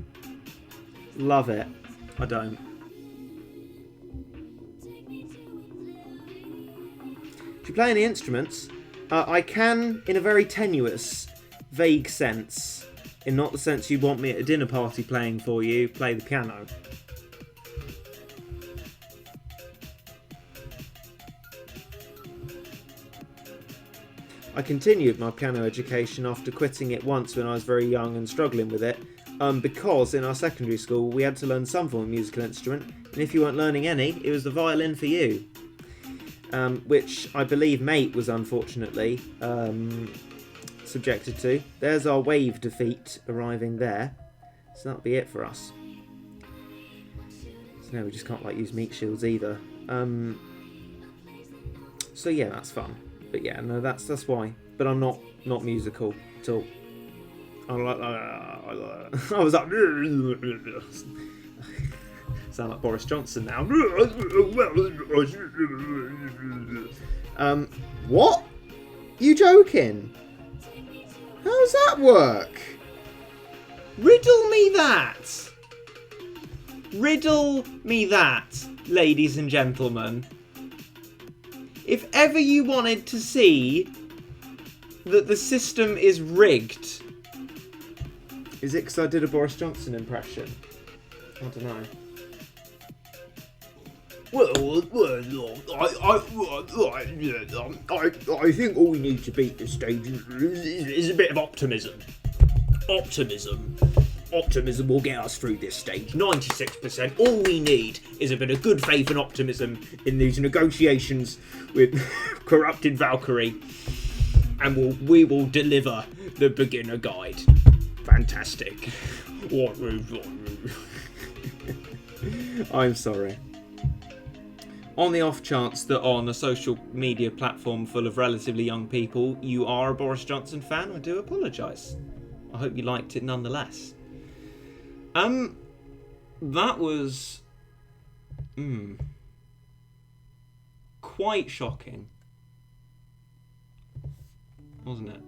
Love it. I don't. Do you play any instruments? I can, in a very tenuous, vague sense. In not the sense you want me at a dinner party playing for you, play the piano. I continued my piano education after quitting it once when I was very young and struggling with it, because in our secondary school we had to learn some form of musical instrument, and if you weren't learning any, it was the violin for you. Which I believe Mate was unfortunately subjected to. There's our wave defeat arriving there, so that'll be it for us. So no, we just can't use meat shields either. So yeah, that's fun. But yeah, no, that's why. But I'm not musical at all. I'm like, I was like, sound like Boris Johnson now. What? You joking? How's that work? Riddle me that. Riddle me that, ladies and gentlemen. If ever you wanted to see that the system is rigged... Is it because I did a Boris Johnson impression? I don't know. Well, I think all we need to beat this stage is a bit of optimism. Optimism will get us through this stage. 96%. All we need is a bit of good faith and optimism in these negotiations with corrupted Valkyrie, and we will deliver the beginner guide. Fantastic. I'm sorry. On the off chance that on a social media platform full of relatively young people you are a Boris Johnson fan, I do apologise. I hope you liked it nonetheless. That was quite shocking, wasn't it?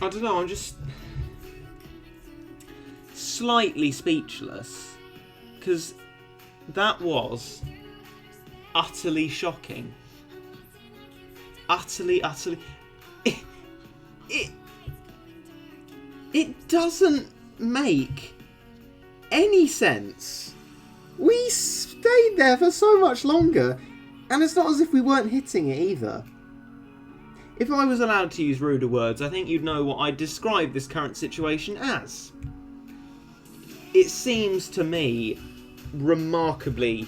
I don't know, I'm just slightly speechless, because that was utterly shocking. Utterly. It doesn't make any sense. We stayed there for so much longer, and it's not as if we weren't hitting it either. If I was allowed to use ruder words, I think you'd know what I'd describe this current situation as. It seems to me remarkably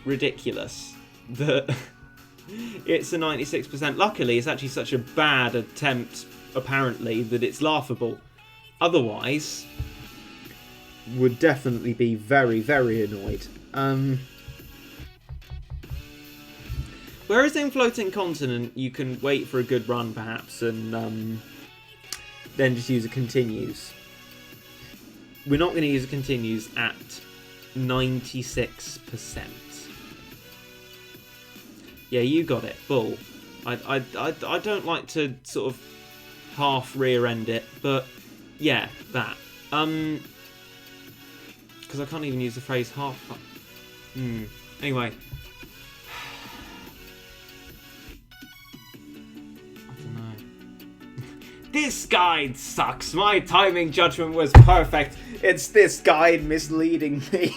ridiculous that it's a 96%. Luckily, it's actually such a bad attempt, apparently, that it's laughable. Otherwise, would definitely be very, very annoyed. Whereas in Floating Continent, you can wait for a good run, perhaps, and then just use a continues. We're not going to use a continues at 96%. Yeah, you got it. Bull. I don't like to sort of half rear end it, but yeah, that. Because I can't even use the phrase half. Anyway. This guide sucks. My timing judgment was perfect. It's this guide misleading me.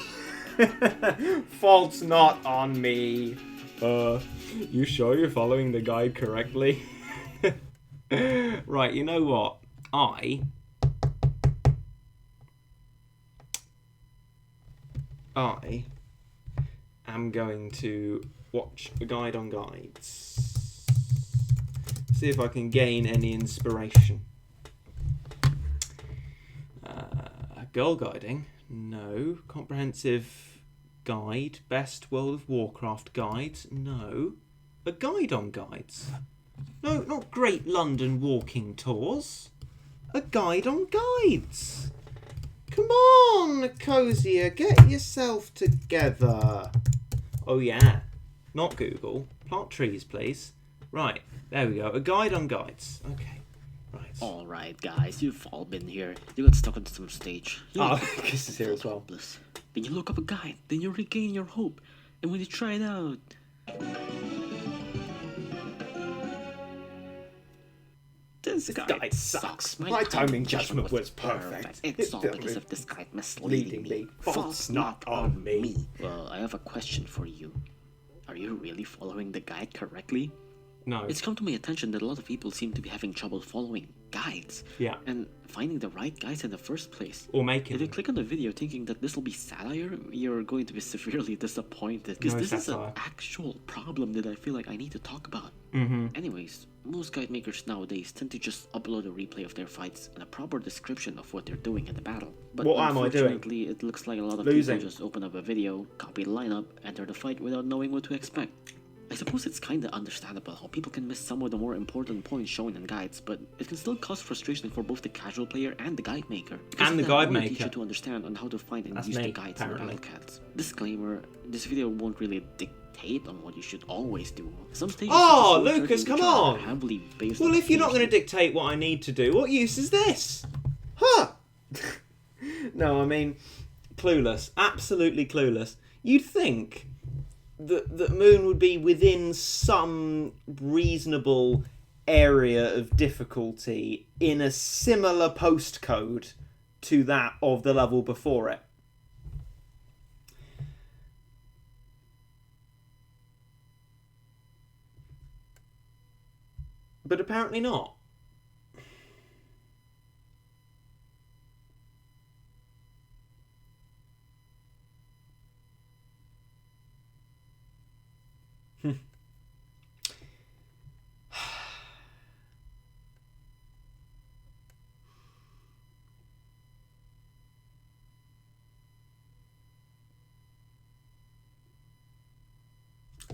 Fault's not on me. You sure you're following the guide correctly? Right, you know what? I am going to watch a guide on guides. See if I can gain any inspiration. Girl guiding? No. Comprehensive guide? Best World of Warcraft guides? No. A guide on guides? No, not Great London Walking Tours. A guide on guides. Come on, Cozier, get yourself together. Oh yeah, not Google. Plant trees, please. Right, there we go. A guide on guides. Okay, right. Alright, guys, you've all been here. You got stuck on some stage. Kiss is here as well. Hopeless. Then you look up a guide. Then you regain your hope. And when you try it out... This guide sucks. My timing judgment was perfect. It's all because of this guide misleading me. Fault's not on me. Well, I have a question for you. Are you really following the guide correctly? No. It's come to my attention that a lot of people seem to be having trouble following guides. Yeah. And finding the right guides in the first place. Or making If you click on the video thinking that this will be satire, you're going to be severely disappointed. Because this is an actual problem that I feel like I need to talk about. Anyways, most guide makers nowadays tend to just upload a replay of their fights and a proper description of what they're doing in the battle. But what am I doing? Unfortunately, it looks like a lot of Losing. people just open up a video, copy the lineup, enter the fight without knowing what to expect. I suppose it's kinda understandable how people can miss some of the more important points shown in guides, but it can still cause frustration for both the casual player and the guide maker. And the guide maker. Teach you to understand on how to find and That's use me, the guides apparently. and battle cats. Disclaimer: this video won't really dictate on what you should always do. Some stages Oh, of the sword Lucas, journey come are on! heavily based Well, on if you're not going to themes. dictate what I need to do, what use is this? Huh? No, I mean, clueless. Absolutely clueless. You'd think that Moon would be within some reasonable area of difficulty in a similar postcode to that of the level before it. But apparently not.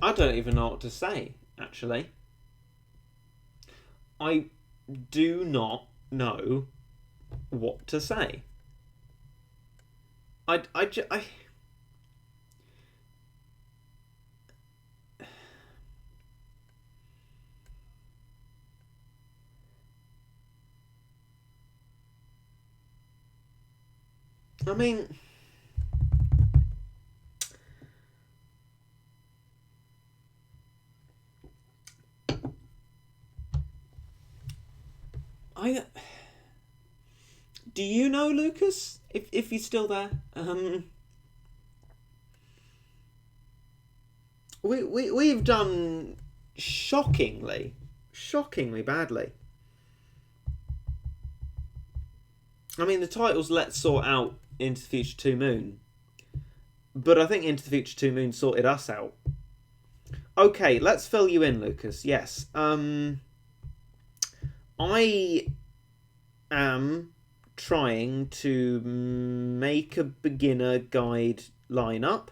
I don't even know what to say, actually. I do not know what to say. I I mean, do you know, Lucas? If he's still there, we've done shockingly badly. I mean, the title's Let's Sort Out Into the Future 2 Moon, but I think Into the Future 2 Moon sorted us out. Okay, let's fill you in, Lucas. Yes, I am trying to make a beginner guide lineup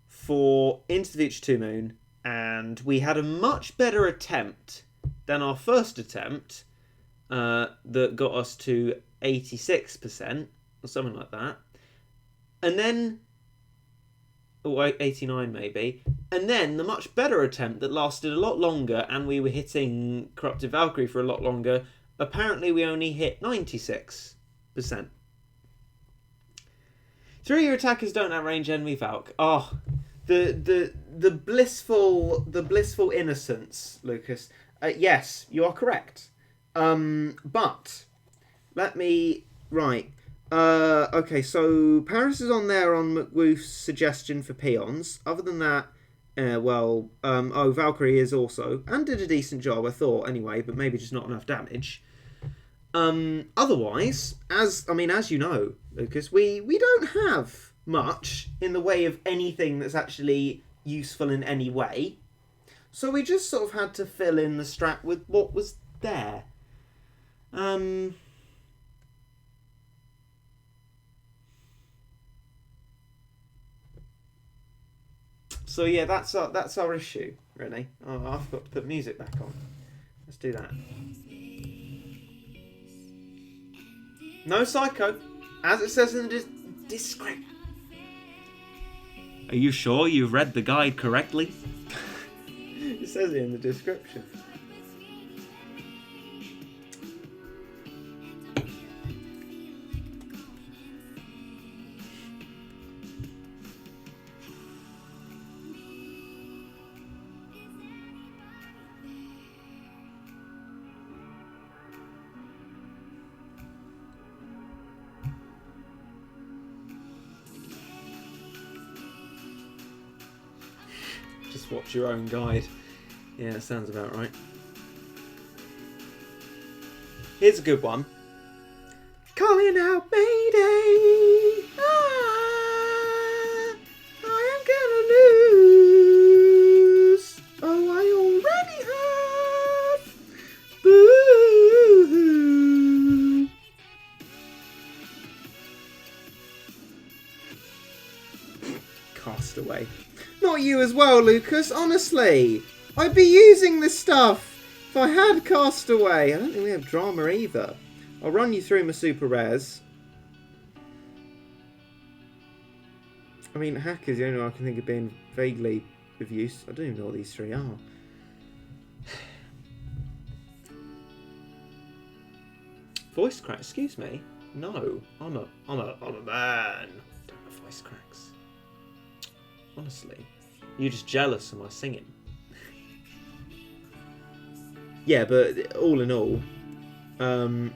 for Into the Future 2 Moon, and we had a much better attempt than our first attempt that got us to 86% or something like that, and then 89 maybe, and then the much better attempt that lasted a lot longer and we were hitting Corrupted Valkyrie for a lot longer. Apparently we only hit 96%. 3-year attackers don't outrange enemy Valk. Oh, the blissful innocence, Lucas. Yes, you are correct. But let me okay, so Paris is on there on McWoof's suggestion for peons. Other than that, Valkyrie is also, and did a decent job, I thought, anyway, but maybe just not enough damage. Otherwise, as you know, Lucas, we don't have much in the way of anything that's actually useful in any way. So we just sort of had to fill in the strat with what was there. So yeah, that's our issue, really. Oh, I've got to put music back on. Let's do that. No psycho, as it says in the description. Are you sure you've read the guide correctly? It says it in the description. Just watch your own guide. Yeah, it sounds about right. Here's a good one. Calling out Mayday! Ah, I am gonna lose! Oh, I already have! Boo! Castaway. Not you as well, Lucas, honestly. I'd be using this stuff if I had Castaway. I don't think we have drama either. I'll run you through my super rares. I mean, hack is the only one I can think of being vaguely of use. I don't even know what these three are. Voice crack? Excuse me. No, I'm a man. I don't have voice cracks. Honestly, you're just jealous of my singing. Yeah, but all in all, I'm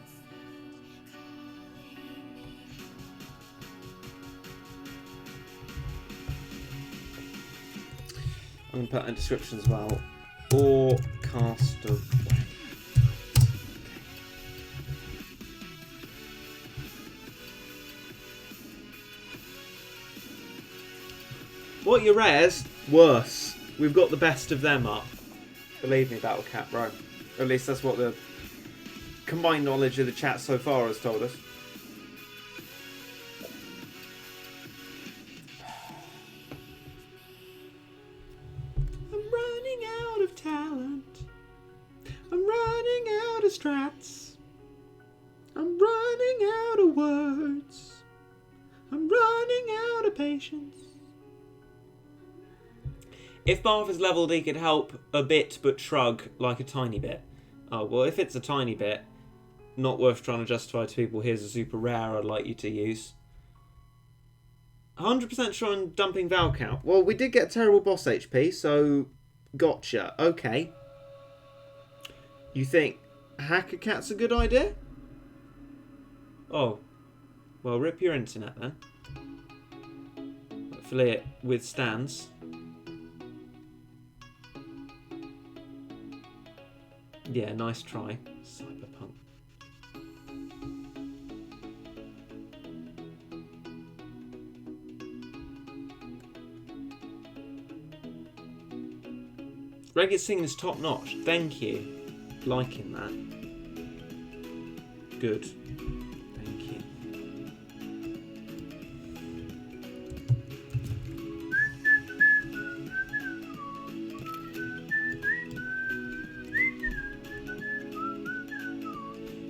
going to put in the description as well. Or Castaway. What your rares? Worse. We've got the best of them up. Believe me, Battle Cat, bro. At least that's what the combined knowledge of the chat so far has told us. I'm running out of talent. I'm running out of strats. I'm running out of words. I'm running out of patience. If Marv is leveled, he could help a bit, but shrug like a tiny bit. Oh, well, if it's a tiny bit, not worth trying to justify to people. Here's a super rare I'd like you to use. 100% sure on dumping Val count. Well, we did get terrible boss HP, so gotcha. Okay. You think Hacker Cat's a good idea? Oh. Well, rip your internet then. Hopefully it withstands. Yeah, nice try. Cyberpunk. Reggae singing is top notch. Thank you. Liking that. Good. Thank you.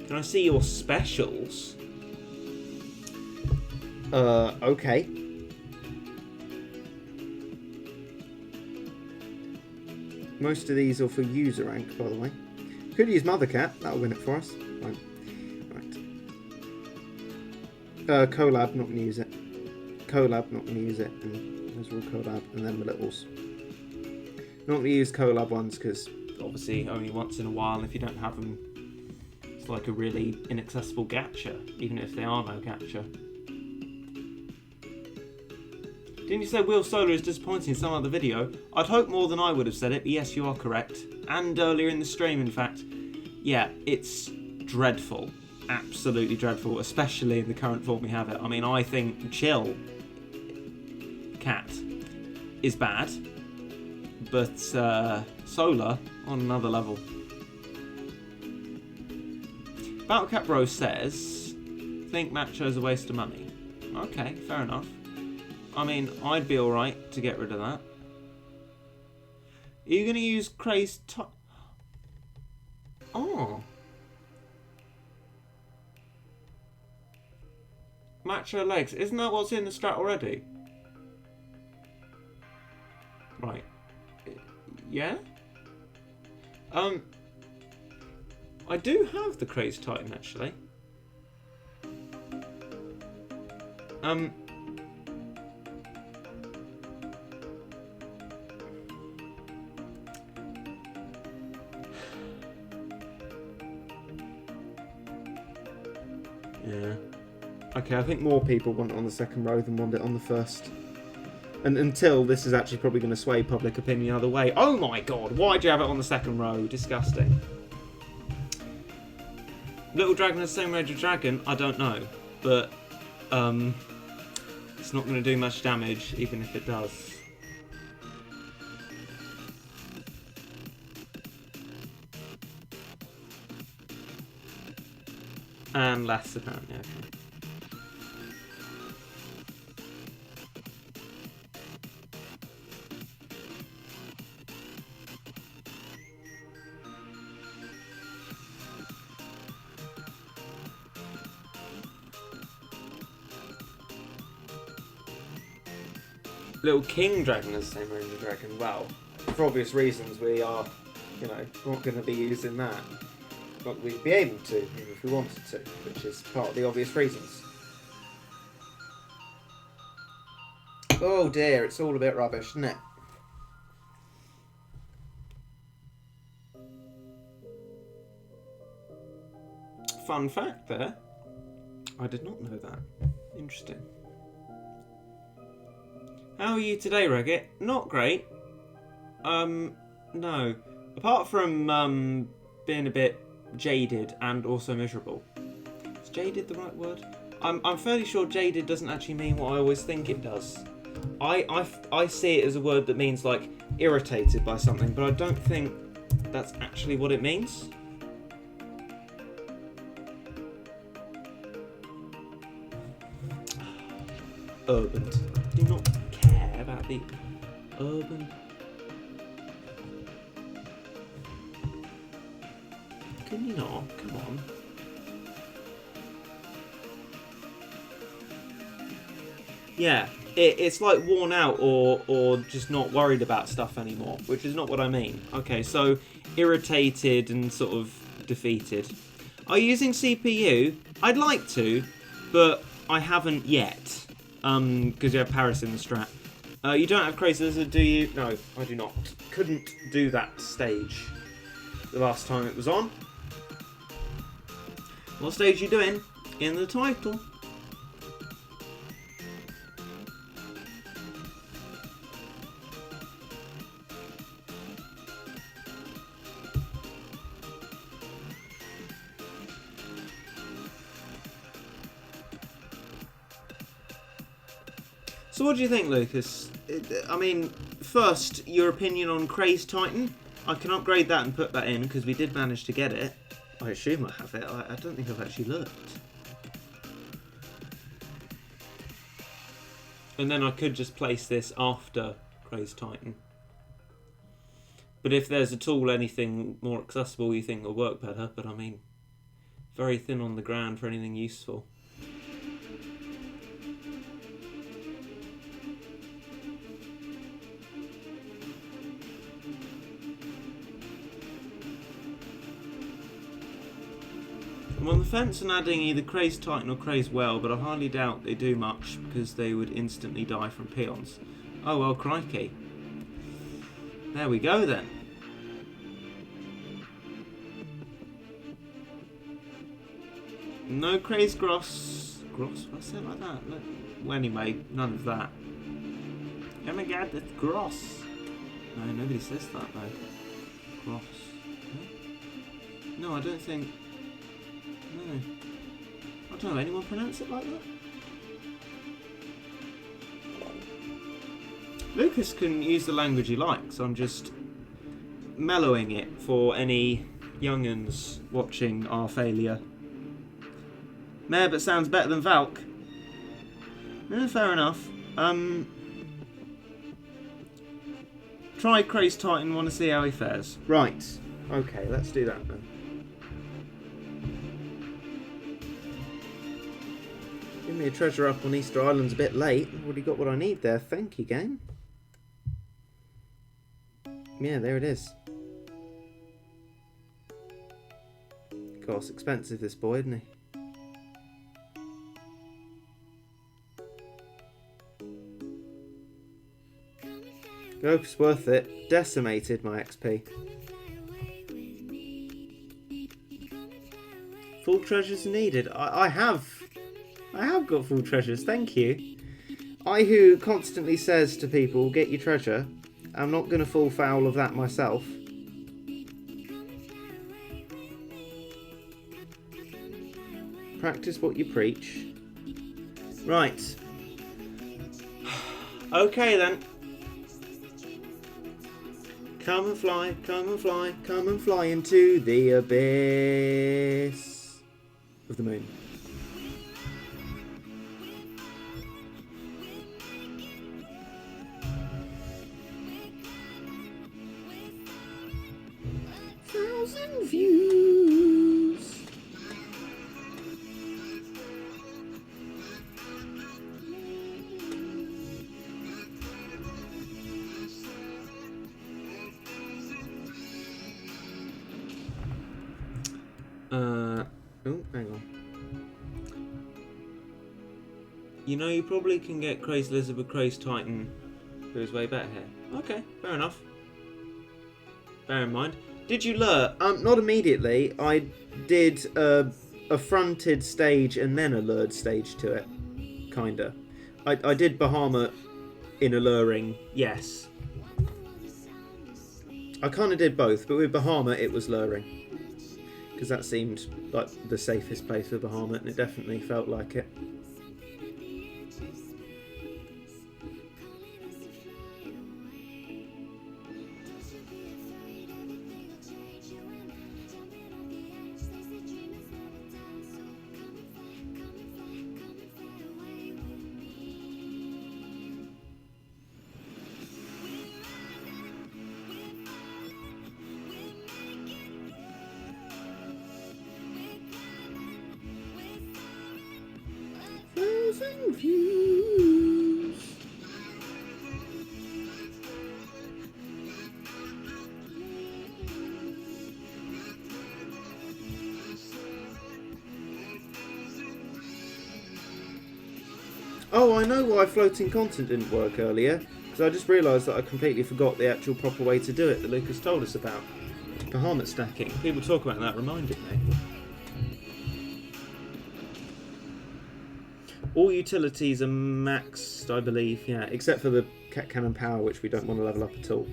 Can I see your specials? Okay. Most of these are for user rank, by the way. Could use Mother Cat, that'll win it for us. Right. Collab, not going to use it. Collab, not going to use it. And those are all collab, and then the littles. Not going to use collab ones because obviously only once in a while, and if you don't have them, it's like a really inaccessible gacha, even if they are no gacha. Didn't you say Wheel Solar is disappointing in some other video? I'd hope more than I would have said it, but yes, you are correct. And earlier in the stream, in fact. Yeah, it's dreadful. Absolutely dreadful, especially in the current form we have it. I mean, I think Chill Cat is bad, but Solar on another level. Battlecat Bro says, think Macho's a waste of money. Okay, fair enough. I mean, I'd be alright to get rid of that. Are you going to use Craze Oh. Macho legs. Isn't that what's in the strat already? Right. Yeah? I do have the Craze Titan, actually. Yeah. Okay, I think more people want it on the second row than want it on the first. And until this is actually probably going to sway public opinion the other way. Oh my god, why do you have it on the second row? Disgusting. Little Dragon has the same range of Dragon? I don't know. But, it's not going to do much damage, even if it does. And last apparently, okay. Little King Dragon has the same range of Dragon. Well, for obvious reasons, we are, you know, not going to be using that. But we'd be able to, even if we wanted to, which is part of the obvious reasons. Oh dear, it's all a bit rubbish, isn't it? Fun fact there. I did not know that. Interesting. How are you today, Reggae? Not great. No. Apart from, being a bit jaded and also miserable. Is jaded the right word? I'm fairly sure jaded doesn't actually mean what I always think it does. I see it as a word that means, like, irritated by something, but I don't think that's actually what it means. Urban. I do not care about the urban. Can you not? Come on. Yeah, it's like worn out or just not worried about stuff anymore, which is not what I mean. Okay, so irritated and sort of defeated. Are you using CPU? I'd like to, but I haven't yet. Because you have Paris in the strat. You don't have Crazy Lizard, do you? No, I do not. Couldn't do that stage the last time it was on. What stage are you doing? In the title. So what do you think, Lucas? I mean, first, your opinion on Crazed Titan. I can upgrade that and put that in, because we did manage to get it. I assume I have it. I don't think I've actually looked. And then I could just place this after Crazed Titan. But if there's at all anything more accessible you think will work better, but I mean, very thin on the ground for anything useful. I'm on the fence on adding either Crazed Titan or Crazed Well, but I hardly doubt they do much because they would instantly die from peons. Oh well, crikey. There we go then. No Crazed Gross. Gross? What's it like that? Well, anyway, none of that. Oh my god, that's Gross. No, nobody says that though. Gross. No, I don't think... No. I don't know, anyone pronounce it like that? Lucas can use the language he likes, I'm just mellowing it for any young'uns watching our failure. Meh, but sounds better than Valk. Fair enough. Try Crazed Titan, want to see how he fares. Right, okay, let's do that then. Give me a treasure up on Easter Island's a bit late. I've already got what I need there. Thank you, game. Yeah, there it is. Of course, expensive this boy, isn't he? Hope it's worth it. Decimated my XP. Full treasures needed. I have got full treasures, thank you. I who constantly says to people, get your treasure, I'm not going to fall foul of that myself. Practice what you preach. Right. Okay then. Come and fly, come and fly, come and fly into the abyss of the moon. Thousand views. Oh, hang on. You know, you probably can get Crazed Lizard with Crazed Titan, who is way better here. Okay, fair enough. Bear in mind. Did you lure? Not immediately. I did a fronted stage and then a lured stage to it. Kinda. I did Bahamut in alluring, yes. I kinda did both, but with Bahamut it was luring. Because that seemed like the safest place for Bahamut, and it definitely felt like it. Views. Oh, I know why floating content didn't work earlier. Because I just realised that I completely forgot the actual proper way to do it that Lucas told us about. Bahamut stacking. People talk about that, reminded me. All utilities are maxed, I believe, yeah, except for the cat cannon power, which we don't want to level up at all.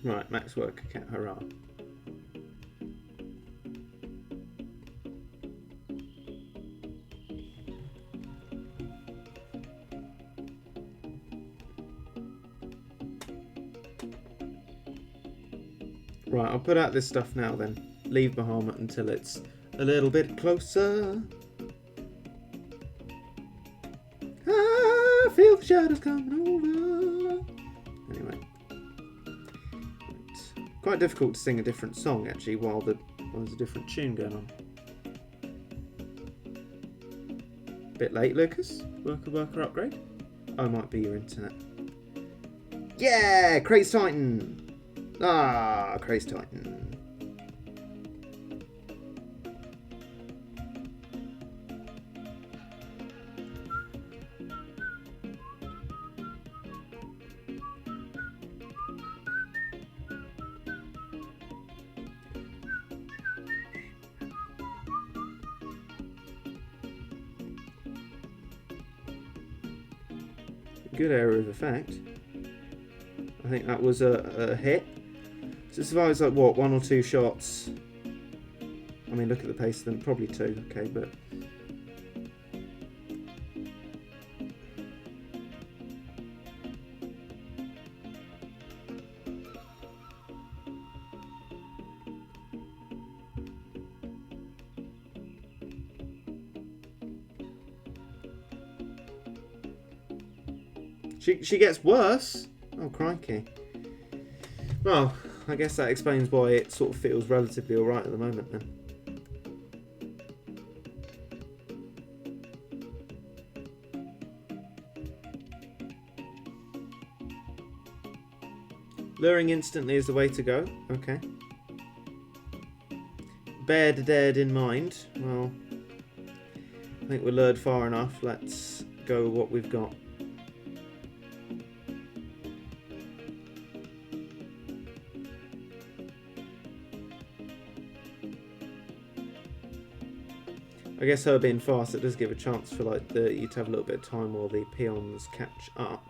Right, max worker cat, hurrah. Right, I'll put out this stuff now then. Leave Bahamut until it's a little bit closer. I feel the shadows coming over. Anyway. Right. Quite difficult to sing a different song actually while there's a different tune going on. Bit late, Lucas? Worker upgrade? Oh, might be your internet. Yeah! Craze Titan! Ah, Craze Titan. Good area of effect. I think that was a hit. So it survives like what, 1 or 2 shots. I mean, look at the pace of them, probably 2, okay, but she gets worse. Oh, crikey. Well, I guess that explains why it sort of feels relatively alright at the moment then. Luring instantly is the way to go. Okay. Bared dead in mind. Well, I think we're lured far enough. Let's go with what we've got. I guess her being fast, it does give a chance for like you to have a little bit of time while the peons catch up.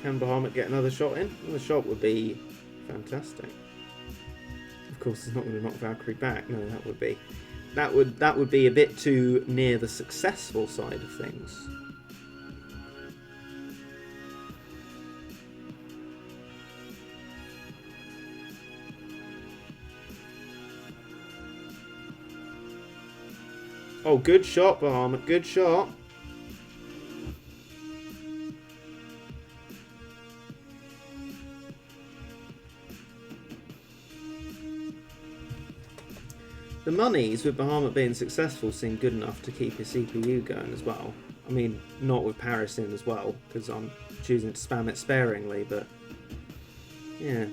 Can Bahamut get another shot in? Another shot would be fantastic. Of course, it's not going to knock Valkyrie back. No, that would be a bit too near the successful side of things. Oh, good shot, Bahamut. Good shot. The monies with Bahamut being successful seem good enough to keep his CPU going as well. I mean, not with Paris in as well, because I'm choosing to spam it sparingly, but yeah.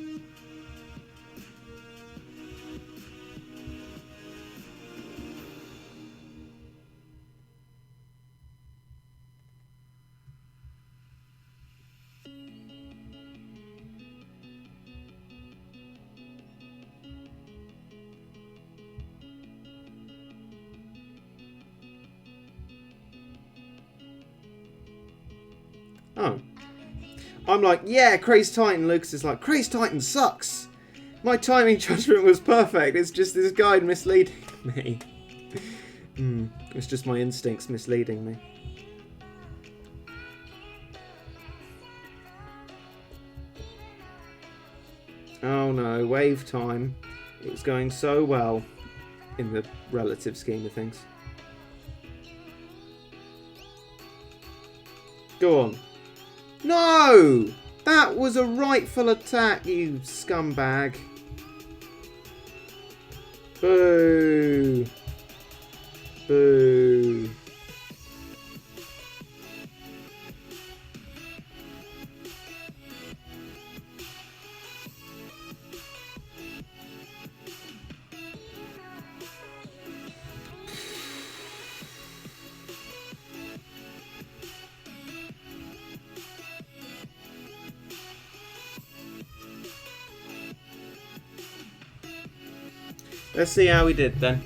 Oh. I'm like, yeah, Crazed Titan. Lucas is like, Crazed Titan sucks. My timing judgment was perfect. It's just this guide misleading me. It's just my instincts misleading me. Oh no, wave time. It was going so well in the relative scheme of things. Go on. No! That was a rightful attack, you scumbag. Boo. Boo. Let's see how we did then.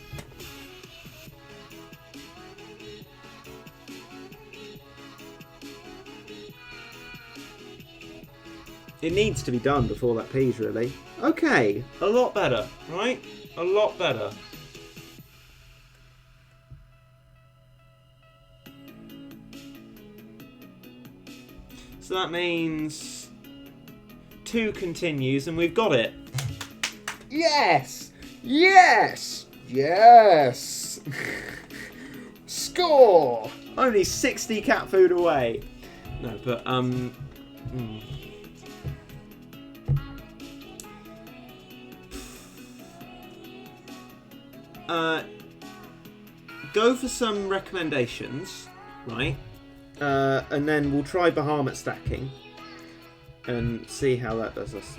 It needs to be done before that peas, really. Okay, a lot better, right? A lot better. So that means 2 continues and we've got it. Yes! Yes! Yes! Score! Only 60 cat food away. No, but, go for some recommendations, right? And then we'll try Bahamut stacking and see how that does us.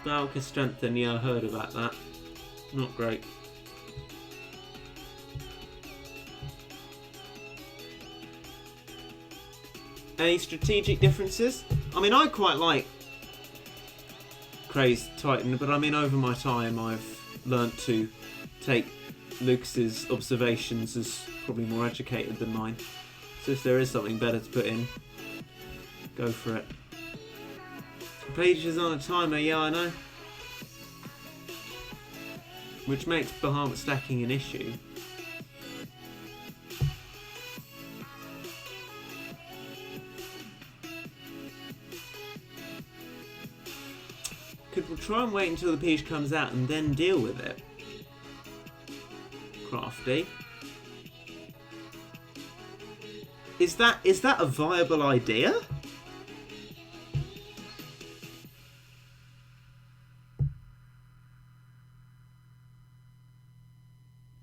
Valka strengthen, yeah, I heard about that. Not great. Any strategic differences? I mean, I quite like Crazed Titan, but I mean, over my time, I've learnt to take Lucas's observations as probably more educated than mine. So if there is something better to put in, go for it. Pages on a timer, yeah, I know. Which makes Bahamut stacking an issue. Could we try and wait until the page comes out and then deal with it? Crafty. Is that a viable idea?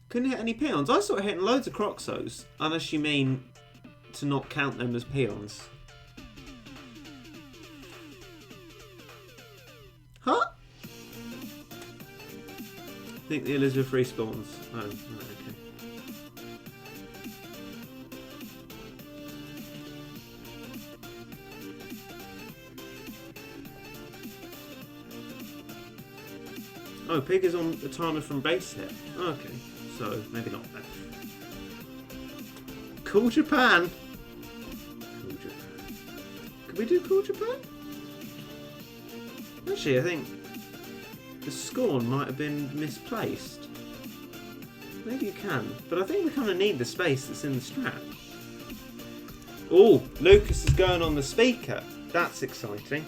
Couldn't hit any peons. I saw it hitting loads of Croxos, unless you mean to not count them as peons. Huh? I think the Elizabeth respawns. Oh, okay. Oh, Pig is on the timer from base hit. Okay, so maybe not that. Cool Japan. Cool Japan. Could we do Cool Japan? Actually, I think the scorn might have been misplaced. Maybe you can, but I think we kind of need the space that's in the strap. Oh, Lucas is going on the speaker. That's exciting.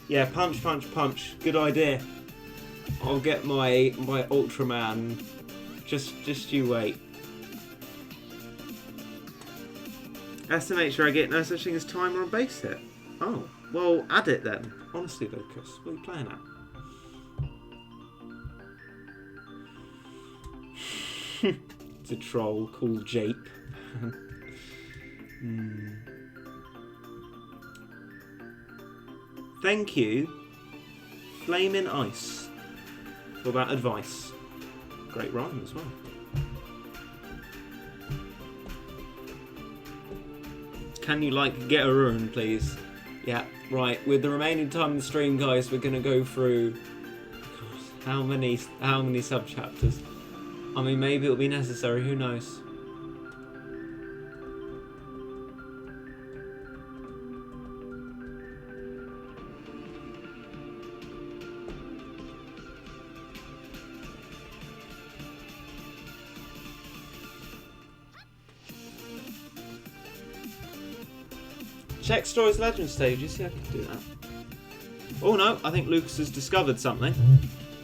Yeah, punch, punch, punch. Good idea. I'll get my Ultraman. Just you wait. Has to make sure I get no such thing as timer on base hit. Oh, well, add it then. Honestly, Lucas, what are you playing at? It's a troll called Jape. Thank you, Flamin' Ice, for that advice. Great rhyme as well. Can you get a rune, please? Yeah, right. With the remaining time in the stream, guys, we're gonna go through how many sub chapters. I mean, maybe it'll be necessary. Who knows? Check Stories Legend stages. Yeah, I can do that. Oh no, I think Lucas has discovered something.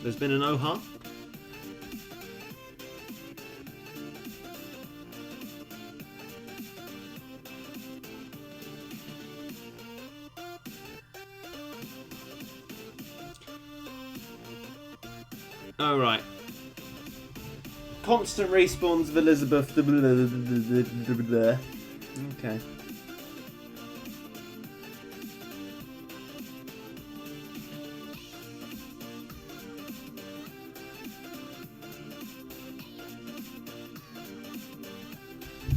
There's been an oh-ha. Oh, right. Constant respawns of Elizabeth. Okay.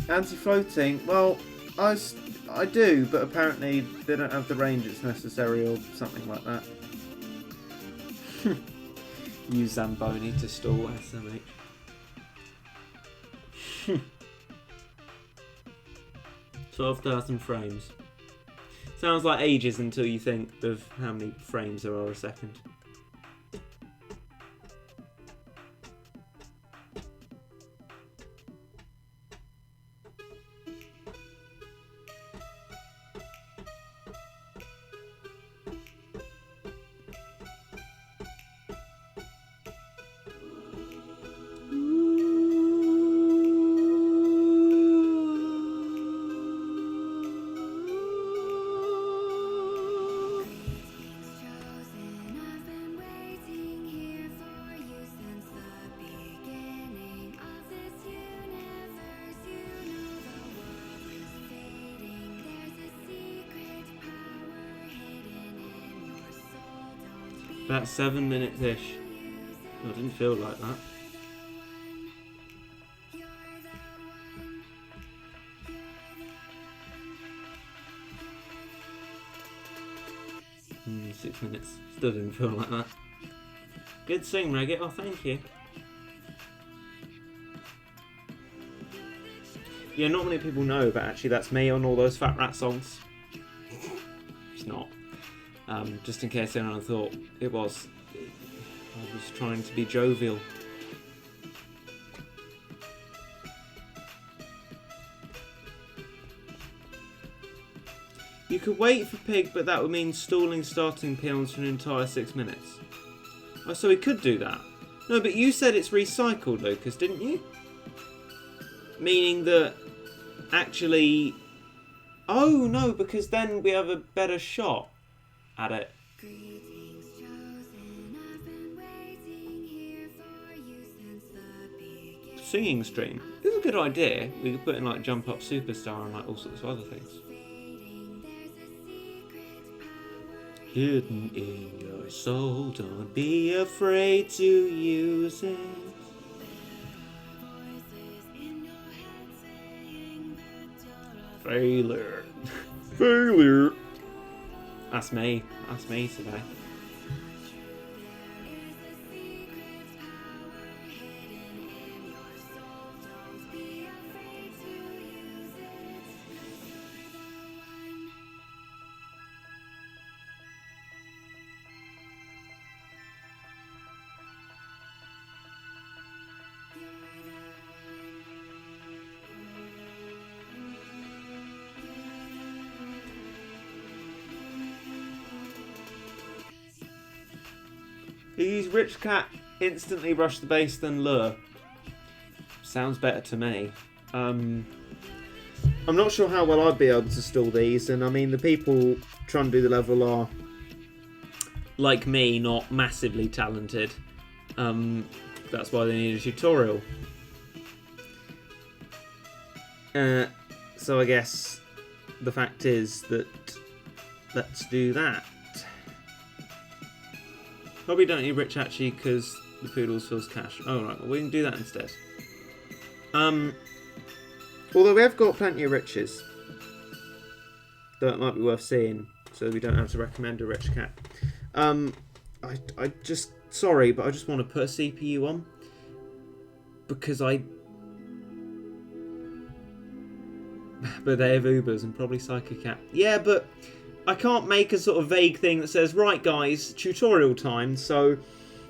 Anti-floating. Well, I do, but apparently they don't have the range it's necessary or something like that. Use Zamboni to stall SMH. 12,000 frames. Sounds like ages until you think of how many frames there are a second. About 7 minutes-ish. Oh, it didn't feel like that. 6 minutes. Still didn't feel like that. Good sing, Reggae. Oh, thank you. Yeah, not many people know, but actually that's me on all those Fat Rat songs. It's not. Just in case anyone thought it was. I was trying to be jovial. You could wait for Pig, but that would mean stalling starting peons for an entire 6 minutes. Oh, so we could do that. No, but you said it's recycled, Lucas, didn't you? Meaning that actually... Oh, no, because then we have a better shot at it. Singing stream. It's a good idea. We could put in like Jump Up Superstar and like all sorts of other things. Hidden in your soul, don't be afraid to use it. Failure. Failure. That's me. That's me today. Use Rich Cat instantly rush the base than lure. Sounds better to me. I'm not sure how well I'd be able to stall these, and I mean the people trying to do the level are, like me, not massively talented. That's why they need a tutorial. So I guess the fact is that let's do that. Probably don't need Rich actually because the Poodles feels cash. Oh right, well we can do that instead. Although we have got plenty of riches that might be worth seeing, so we don't have to recommend a Rich Cat. I just sorry, but I just want to put a CPU on because but they have Ubers and probably psychocat. Yeah, but I can't make a sort of vague thing that says, right guys, tutorial time, so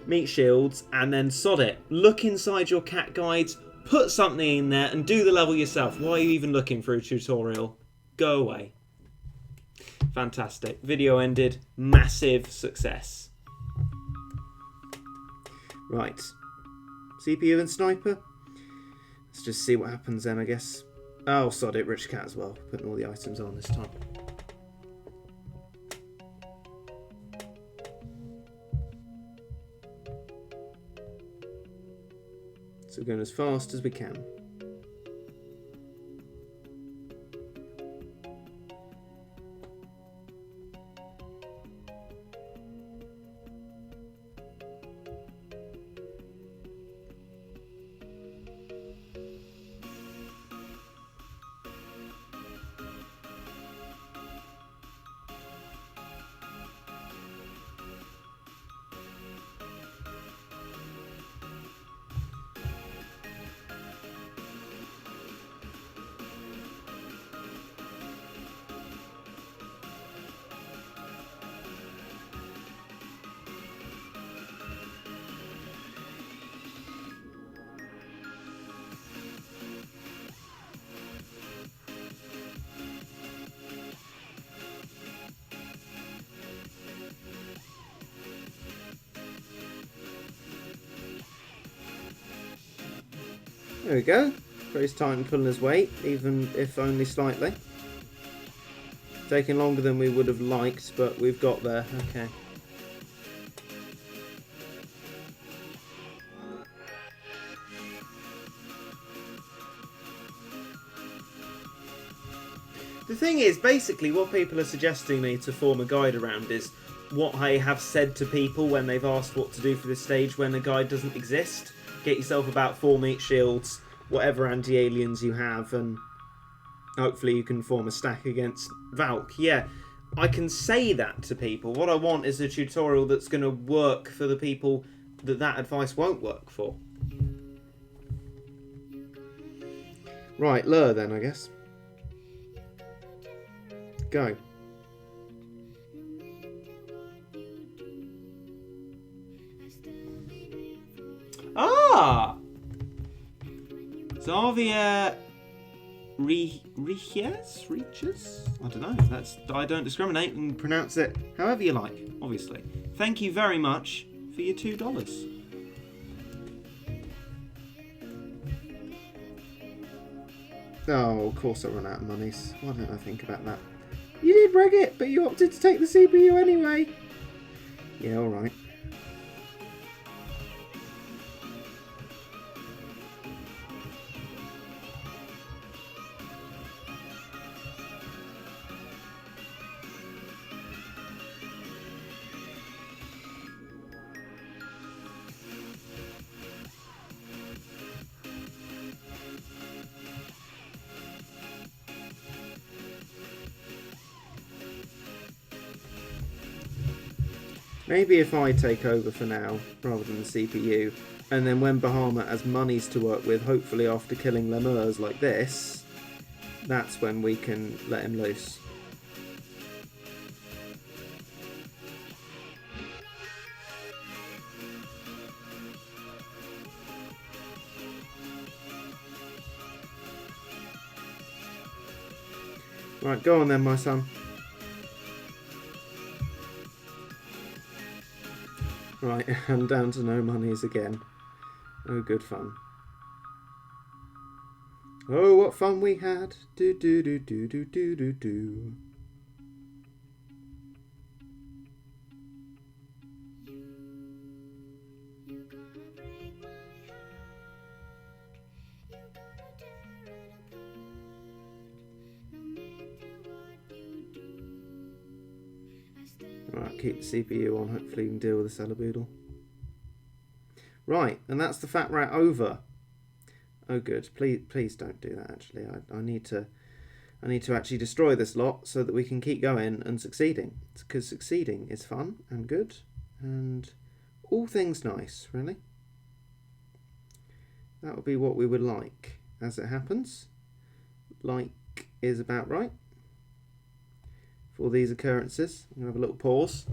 meat shields, and then sod it. Look inside your cat guides, put something in there, and do the level yourself. Why are you even looking for a tutorial? Go away. Fantastic. Video ended. Massive success. Right. CPU and sniper. Let's just see what happens then, I guess. Oh, sod it. Rich cat as well. Putting all the items on this time. So we're going as fast as we can. There we go. Grace Titan pulling his weight, even if only slightly. Taking longer than we would have liked, but we've got there. Okay. The thing is, basically what people are suggesting me to form a guide around is what I have said to people when they've asked what to do for this stage when a guide doesn't exist. Get yourself about 4 meat shields, whatever anti-aliens you have, and hopefully you can form a stack against Valk. Yeah, I can say that to people. What I want is a tutorial that's going to work for the people that advice won't work for. Right, lure then, I guess. Go. Ah! Xavier riechers? I don't know. I don't discriminate and pronounce it however you like, obviously. Thank you very much for your $2. Oh, of course I run out of monies. Why didn't I think about that? You did reg it, but you opted to take the CPU anyway. Yeah, alright. Maybe if I take over for now, rather than the CPU, and then when Bahamut has monies to work with, hopefully after killing lemurs like this, that's when we can let him loose. Right, go on then, my son. Right, and down to no monies again. Oh, good fun. Oh, what fun we had. Do do do do do do do do. Right, keep the CPU on, hopefully we can deal with the Celeboodle. Right, and that's the fat rat over. Oh good, please don't do that actually. I need to actually destroy this lot so that we can keep going and succeeding. Because succeeding is fun and good and all things nice, really. That would be what we would like as it happens. Like is about right. For these occurrences. I'm going to have a little pause.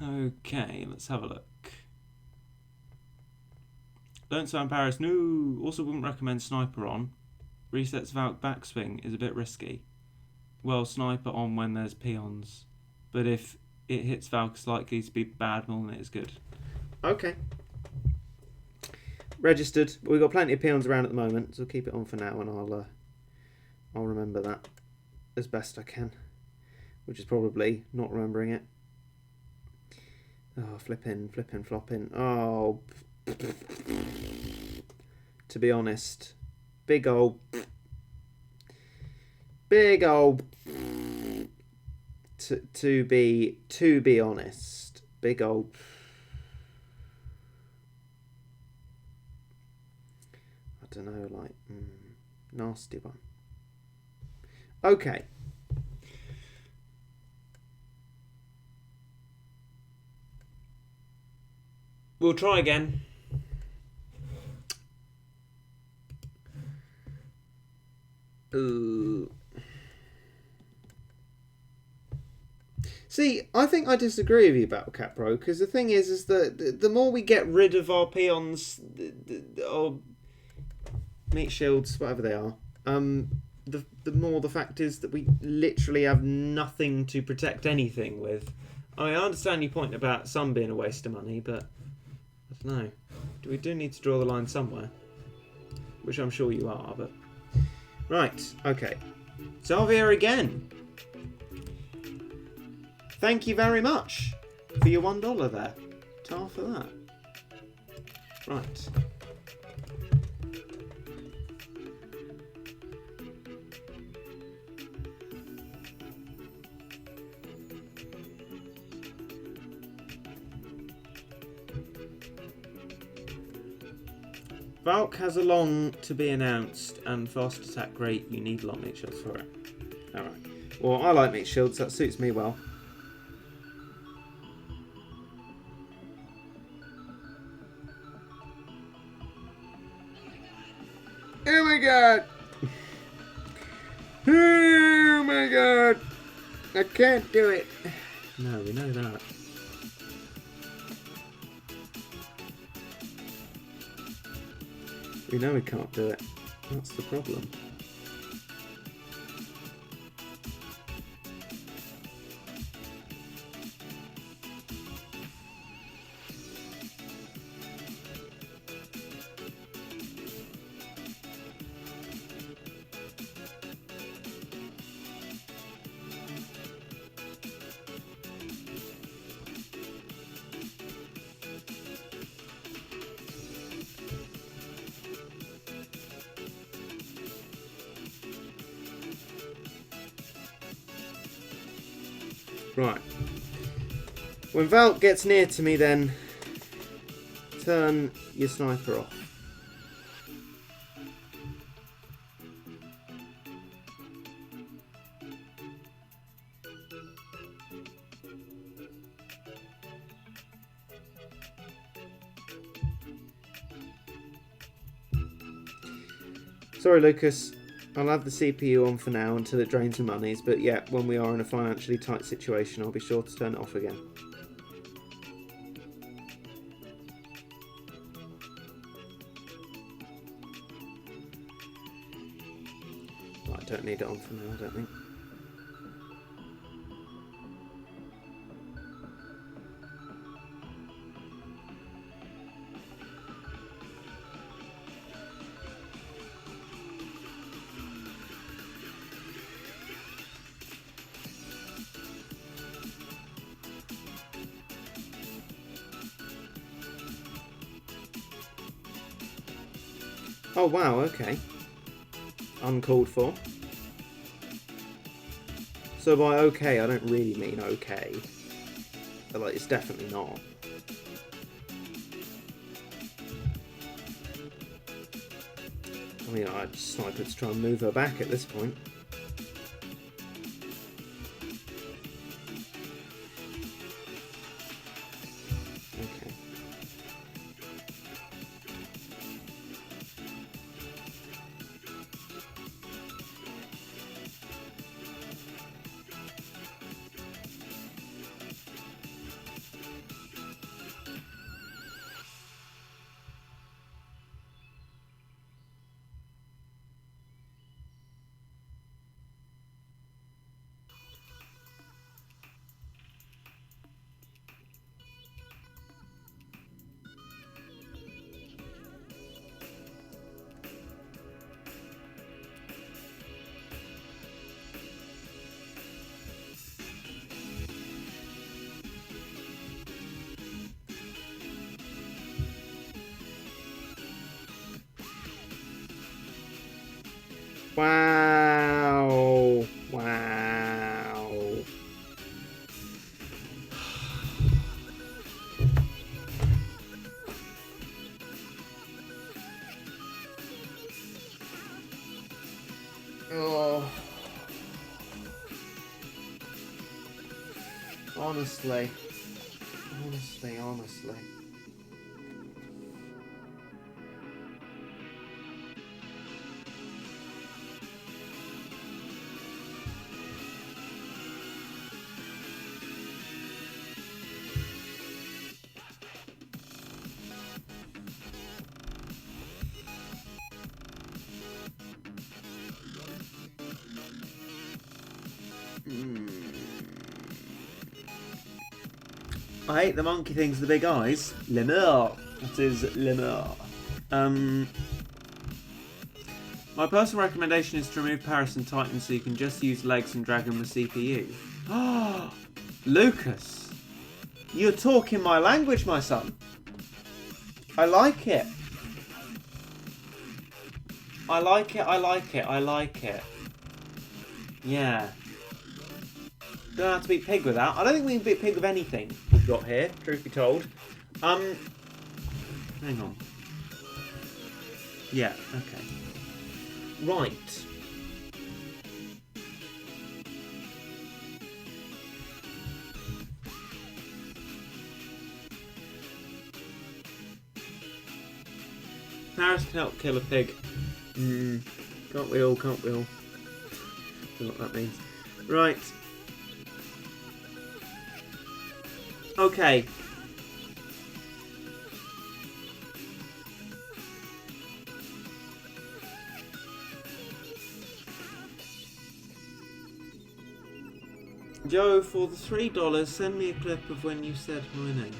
Okay, let's have a look. Don't sound Paris. No. Also wouldn't recommend sniper on. Resets Valk backswing is a bit risky. well, sniper on when there's peons. But if it hits Valk, it's likely to be bad more than it is good. Okay. Registered. We've got plenty of peons around at the moment, so we'll keep it on for now, and I'll remember that as best I can, which is probably not remembering it. Oh, flipping, flopping. Oh, to be honest, big old. To be honest, big old. I don't know, like nasty one. Okay. We'll try again. See, I think I disagree with you about Capro, because the thing is that the more we get rid of our peons, or meat shields, whatever they are, the more the fact is that we literally have nothing to protect anything with. I mean, I understand your point about some being a waste of money, but I don't know. We do need to draw the line somewhere, which I'm sure you are, but... Right, okay. Xavier again. Thank you very much for your $1 there. Tar for that. Right. Valk has a long to be announced and fast attack rate. You need a lot of meat shields for it. Alright. Well, I like meat shields. That suits me well. Oh my god! Oh my god! I can't do it. No, we know that. We know we can't do it. That's the problem. Right. When Valk gets near to me, then turn your sniper off. Sorry, Lucas. I'll have the CPU on for now until it drains the monies, but yeah, when we are in a financially tight situation, I'll be sure to turn it off again. Right, I don't need it on for now, I don't think. Oh wow, okay. Uncalled for. So by okay, I don't really mean okay. But like, it's definitely not. I mean, I'd snipe her to try and move her back at this point. Okay. Wow. Wow. Oh. Honestly. Honestly. I hate the monkey things with the big eyes. Lemur. That is lemur. My personal recommendation is to remove Paris and Titan so you can just use legs and drag them with CPU. Oh, Lucas, you're talking my language, my son. I like it. I like it. Yeah. Don't have to beat pig with that. I don't think we can beat pig with anything we've got here, truth be told. Hang on. Yeah, okay. Right. Paris can help kill a pig. Can't we all? Don't know what that means. Right. Okay. Joe, for the $3, send me a clip of when you said my name.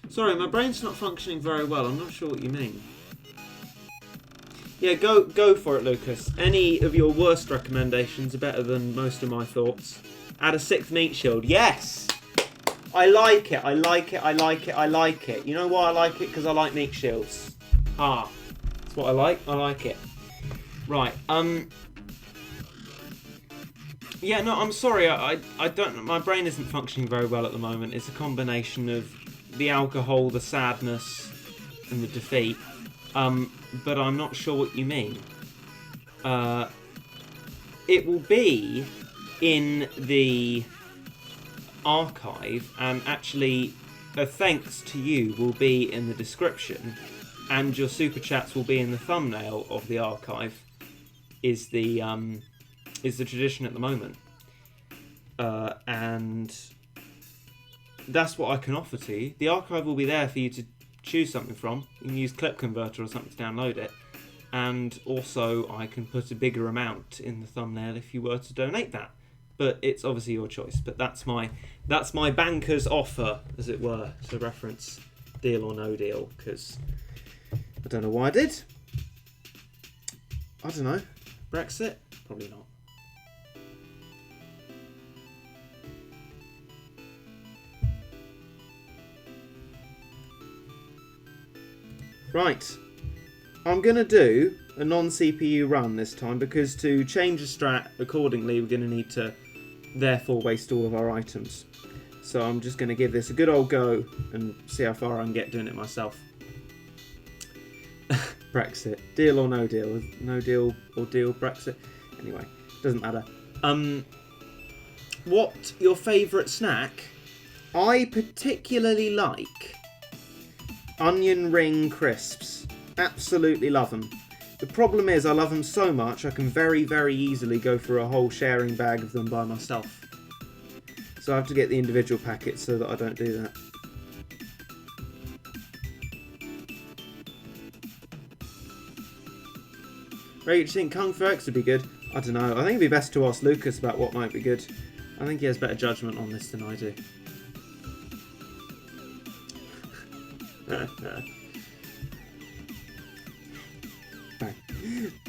Sorry, my brain's not functioning very well. I'm not sure what you mean. Yeah, go for it, Lucas. Any of your worst recommendations are better than most of my thoughts. Add a 6th meat shield. Yes! I like it. You know why I like it? Because I like meat shields. That's what I like. I like it. Right. Yeah, no, I'm sorry. I don't. My brain isn't functioning very well at the moment. It's a combination of the alcohol, the sadness, and the defeat. But I'm not sure what you mean. It will be in the archive, and actually a thanks to you will be in the description, and your super chats will be in the thumbnail of the archive. Is the tradition at the moment, and that's what I can offer to you. The archive will be there for you to choose something from. You can use Clip Converter or something to download it, and also I can put a bigger amount in the thumbnail if you were to donate that. But it's obviously your choice. But that's my banker's offer, as it were, to reference Deal or No Deal, because I don't know why I did. I don't know. Brexit? Probably not. Right. I'm going to do a non-CPU run this time, because to change the strat accordingly, we're going to need to therefore waste all of our items. So I'm just going to give this a good old go and see how far I can get doing it myself. Brexit. Deal or no deal? No deal or deal Brexit? Anyway, doesn't matter. What your favourite snack? I particularly like onion ring crisps. Absolutely love them. The problem is I love them so much I can very, very easily go for a whole sharing bag of them by myself. So I have to get the individual packets so that I don't do that. Ray, do you think Kung Fu X would be good? I don't know. I think it'd be best to ask Lucas about what might be good. I think he has better judgment on this than I do.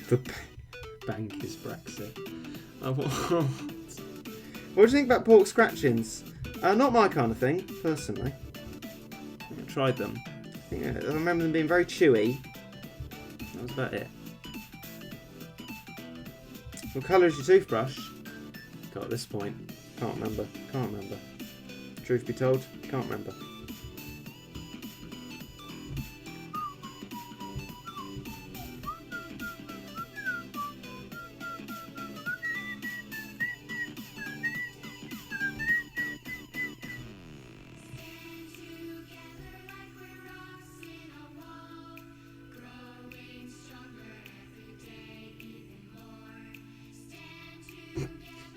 The bank is Brexit. What do you think about pork scratchings? Not my kind of thing, personally. I haven't tried them. I remember them being very chewy. That was about it. What colour is your toothbrush? God, at this point, can't remember. Truth be told, can't remember.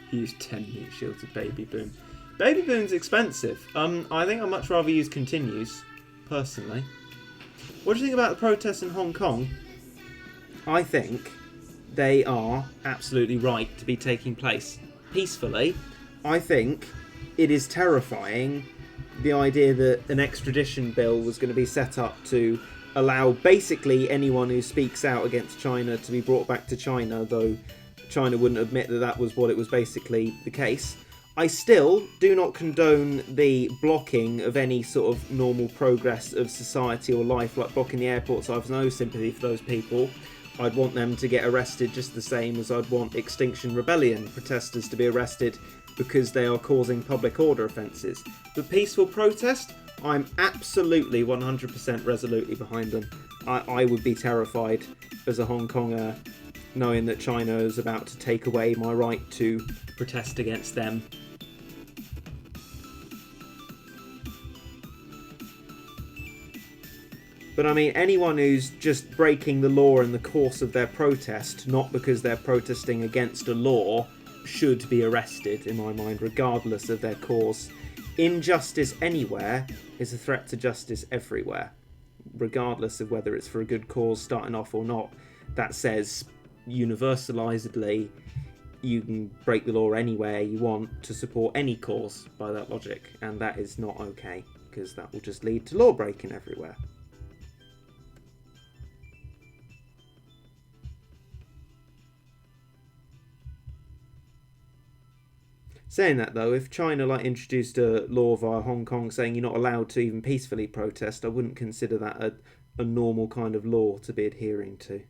Use 10 meat shields of Baby Boom. Baby Boom's expensive. I think I'd much rather use continues, personally. What do you think about the protests in Hong Kong? I think they are absolutely right to be taking place peacefully. I think it is terrifying, the idea that an extradition bill was going to be set up to allow basically anyone who speaks out against China to be brought back to China, though China wouldn't admit that that was what it was basically the case. I still do not condone the blocking of any sort of normal progress of society or life, like blocking the airports. I have no sympathy for those people. I'd want them to get arrested just the same as I'd want Extinction Rebellion protesters to be arrested because they are causing public order offences. The peaceful protest, I'm absolutely 100% resolutely behind them. I would be terrified as a Hong Konger, knowing that China is about to take away my right to protest against them. But I mean, anyone who's just breaking the law in the course of their protest, not because they're protesting against a law, should be arrested, in my mind, regardless of their cause. Injustice anywhere is a threat to justice everywhere, regardless of whether it's for a good cause starting off or not. That says, universalizedly, you can break the law anywhere you want to support any cause by that logic, and that is not okay, because that will just lead to law breaking everywhere. Saying that though, if China introduced a law via Hong Kong saying you're not allowed to even peacefully protest, I wouldn't consider that a normal kind of law to be adhering to.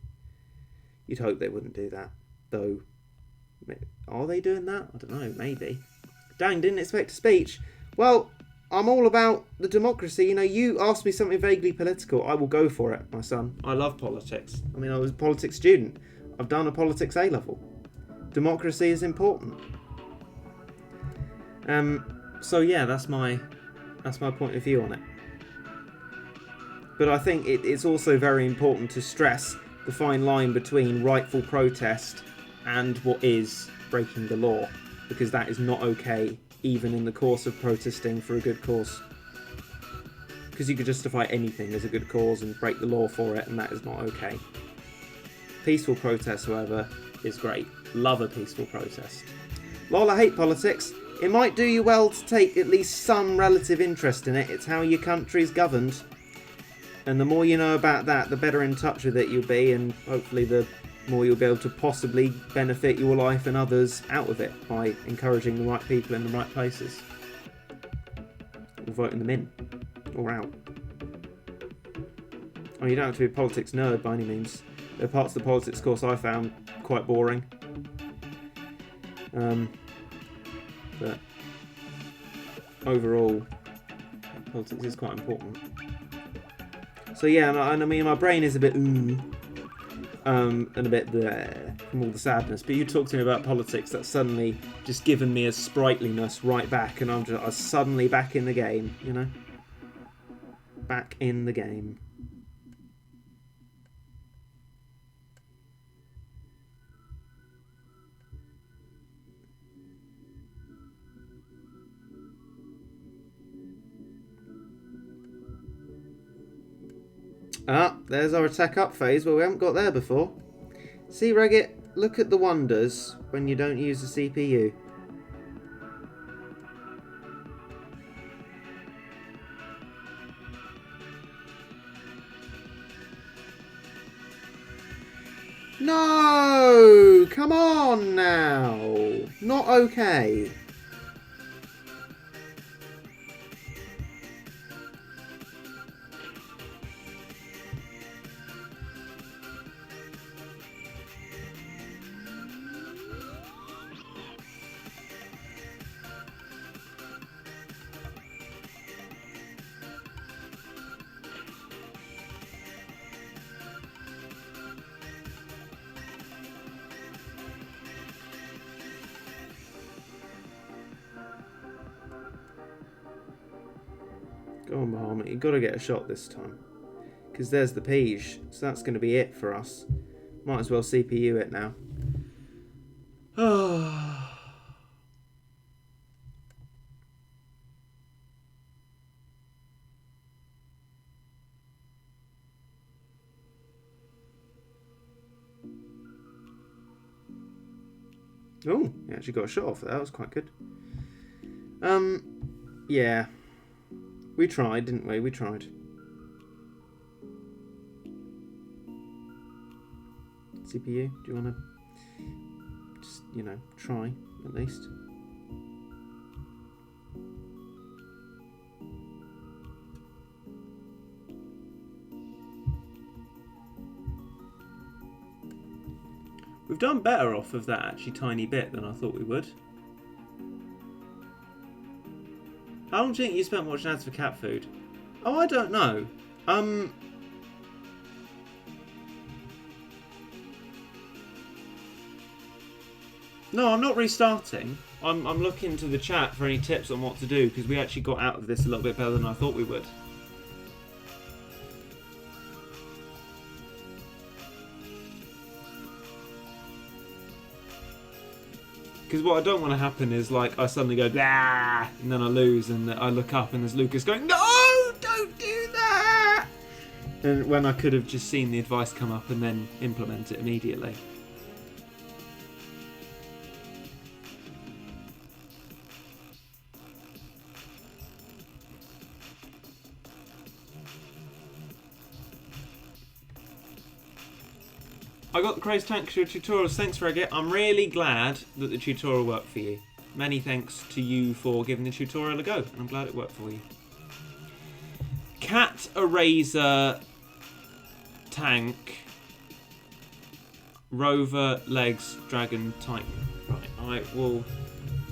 You'd hope they wouldn't do that, though. Are they doing that? I don't know, maybe. Dang, didn't expect a speech. Well, I'm all about the democracy. You know, you ask me something vaguely political, I will go for it, my son. I love politics. I mean, I was a politics student. I've done a politics A-level. Democracy is important. So yeah, that's my point of view on it. But I think it's also very important to stress the fine line between rightful protest and what is breaking the law, because that is not okay, even in the course of protesting for a good cause. Because you could justify anything as a good cause and break the law for it, and that is not okay. Peaceful protest, however, is great. Love a peaceful protest. Lol, I hate politics. It might do you well to take at least some relative interest in it. It's how your country's governed. And the more you know about that, the better in touch with it you'll be, and hopefully the more you'll be able to possibly benefit your life and others out of it by encouraging the right people in the right places. Or voting them in. Or out. I mean, you don't have to be a politics nerd by any means. There are parts of the politics course I found quite boring. But overall, politics is quite important. So yeah, and I mean, my brain is a bit and a bit bleh from all the sadness. But you talk to me about politics, that's suddenly just given me a sprightliness right back, and I'm suddenly back in the game, you know? Back in the game. Ah, there's our attack up phase, but we haven't got there before. See, Regit, look at the wonders when you don't use the CPU. No! Come on now! Not okay. Go on, Muhammad. You've got to get a shot this time. Because there's the Page. So that's going to be it for us. Might as well CPU it now. Oh, you actually got a shot off there. That was quite good. Yeah. We tried, didn't we? We tried. CPU, do you want to just, you know, try at least? We've done better off of that actually tiny bit than I thought we would. How long do you think you spent watching ads for cat food? Oh, I don't know. No, I'm not restarting. I'm looking to the chat for any tips on what to do, because we actually got out of this a little bit better than I thought we would. Because what I don't want to happen is, like, I suddenly go, blah, and then I lose, and I look up and there's Lucas going, no, don't do that! And when I could have just seen the advice come up and then implement it immediately. I got the Craze Tank tutorials. Thanks, Regit. I'm really glad that the tutorial worked for you. Many thanks to you for giving the tutorial a go, and I'm glad it worked for you. Cat Eraser Tank Rover Legs Dragon Titan. Right, I will.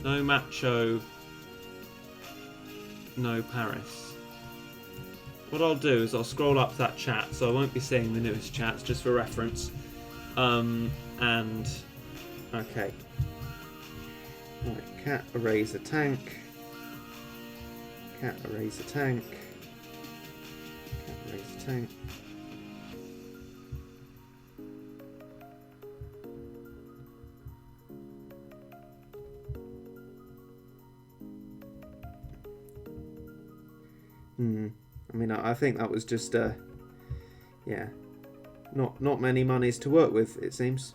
No Macho. No Paris. What I'll do is I'll scroll up that chat, so I won't be seeing the newest chats, just for reference. And okay. Right, Cat Eraser Tank. Cat Eraser Tank. Cat Eraser Tank. I mean, I think that was just yeah. Not many monies to work with, it seems.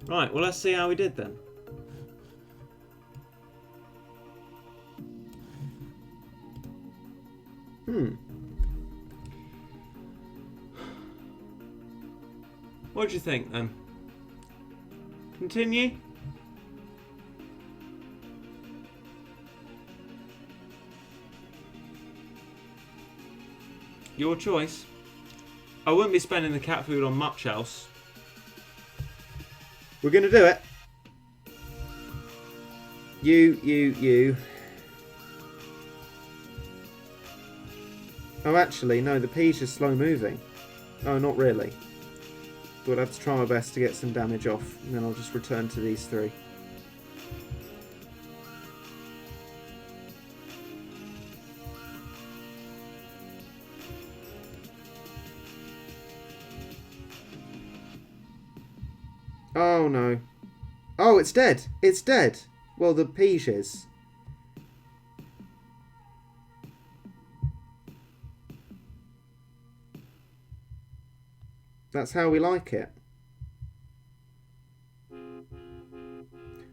Right, well, let's see how we did then. What do you think then? Continue? Your choice. I wouldn't be spending the cat food on much else. We're gonna do it. You. Oh, actually, no, the peach is slow moving. Oh, not really. But I'll have to try my best to get some damage off, and then I'll just return to these three. Oh no. Oh, it's dead. It's dead. Well, the peach is. That's how we like it.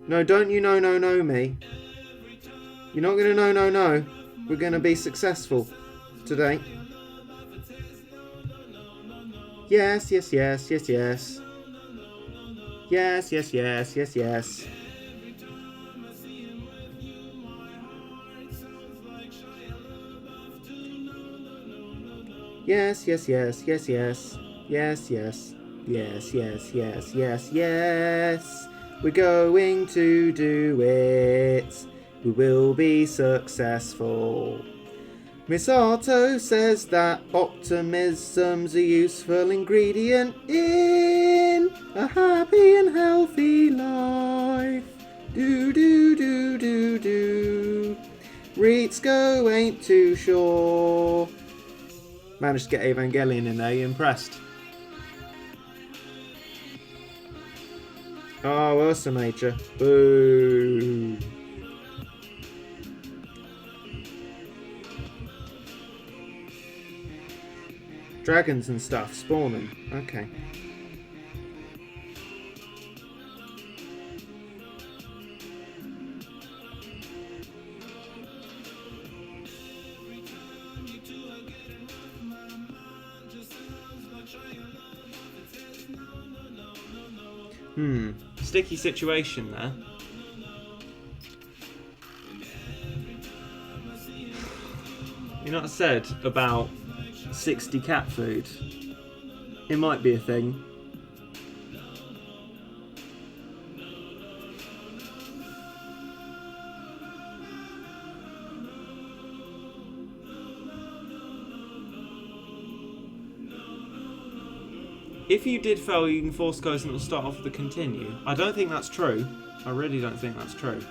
No, don't you no me. You're not gonna no. We're gonna be successful today. Yes. Yes. Yes. Yes. Yes. We're going to do it. We will be successful. Miss Otto says that optimism's a useful ingredient in a happy and healthy life. Do. Ritsuko ain't too sure. Managed to get Evangelion in there. You impressed? Oh, Ursa Major. Boo. Dragons and stuff spawning. Okay. Sticky situation there. You know what I said about 60 cat food? It might be a thing. If you did fail, you can force goes and it'll start off with a continue. I don't think that's true. I really don't think that's true.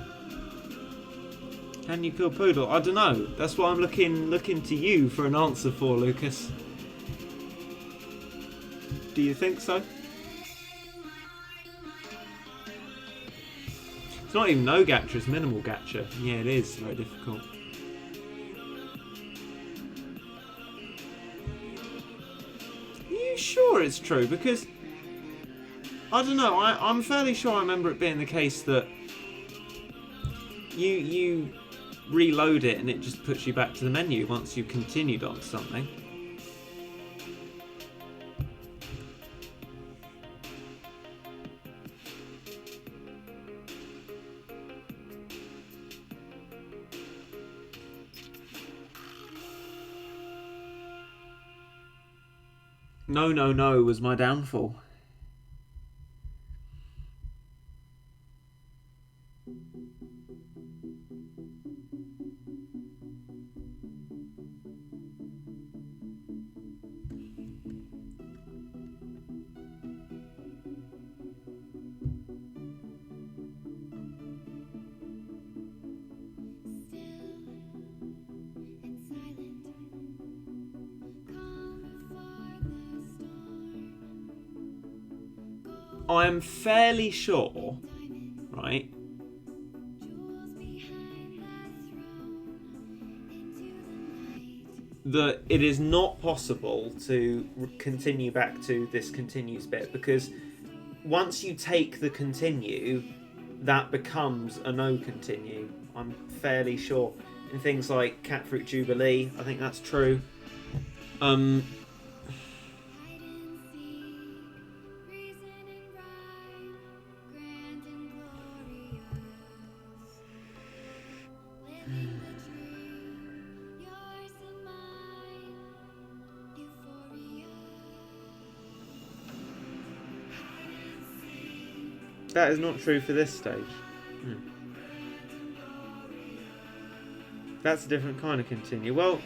Can you kill Poodle? I don't know. That's what I'm looking to you for an answer for, Lucas. Do you think so? It's not even no gacha, it's minimal gacha. Yeah, it is very difficult. Sure it's true, because I don't know, I'm fairly sure I remember it being the case that you reload it and it just puts you back to the menu once you've continued on something. No, no, no was my downfall. I'm fairly sure, right, that it is not possible to continue back to this continues bit, because once you take the continue, that becomes a no continue. I'm fairly sure. In things like Catfruit Jubilee, I think that's true. That is not true for this stage. That's a different kind of continue. Well,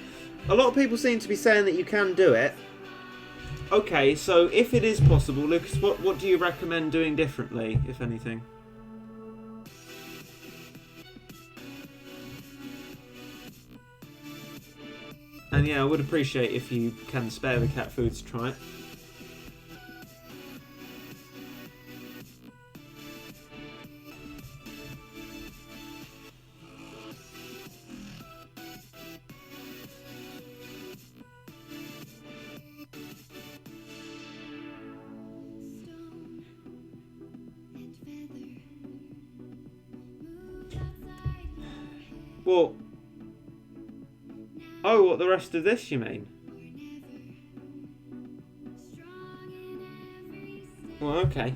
a lot of people seem to be saying that you can do it. Okay, so if it is possible, Lucas, what do you recommend doing differently, if anything? And yeah, I would appreciate if you can spare the cat food to try it. Well, oh, what, the rest of this, you mean? Well, okay.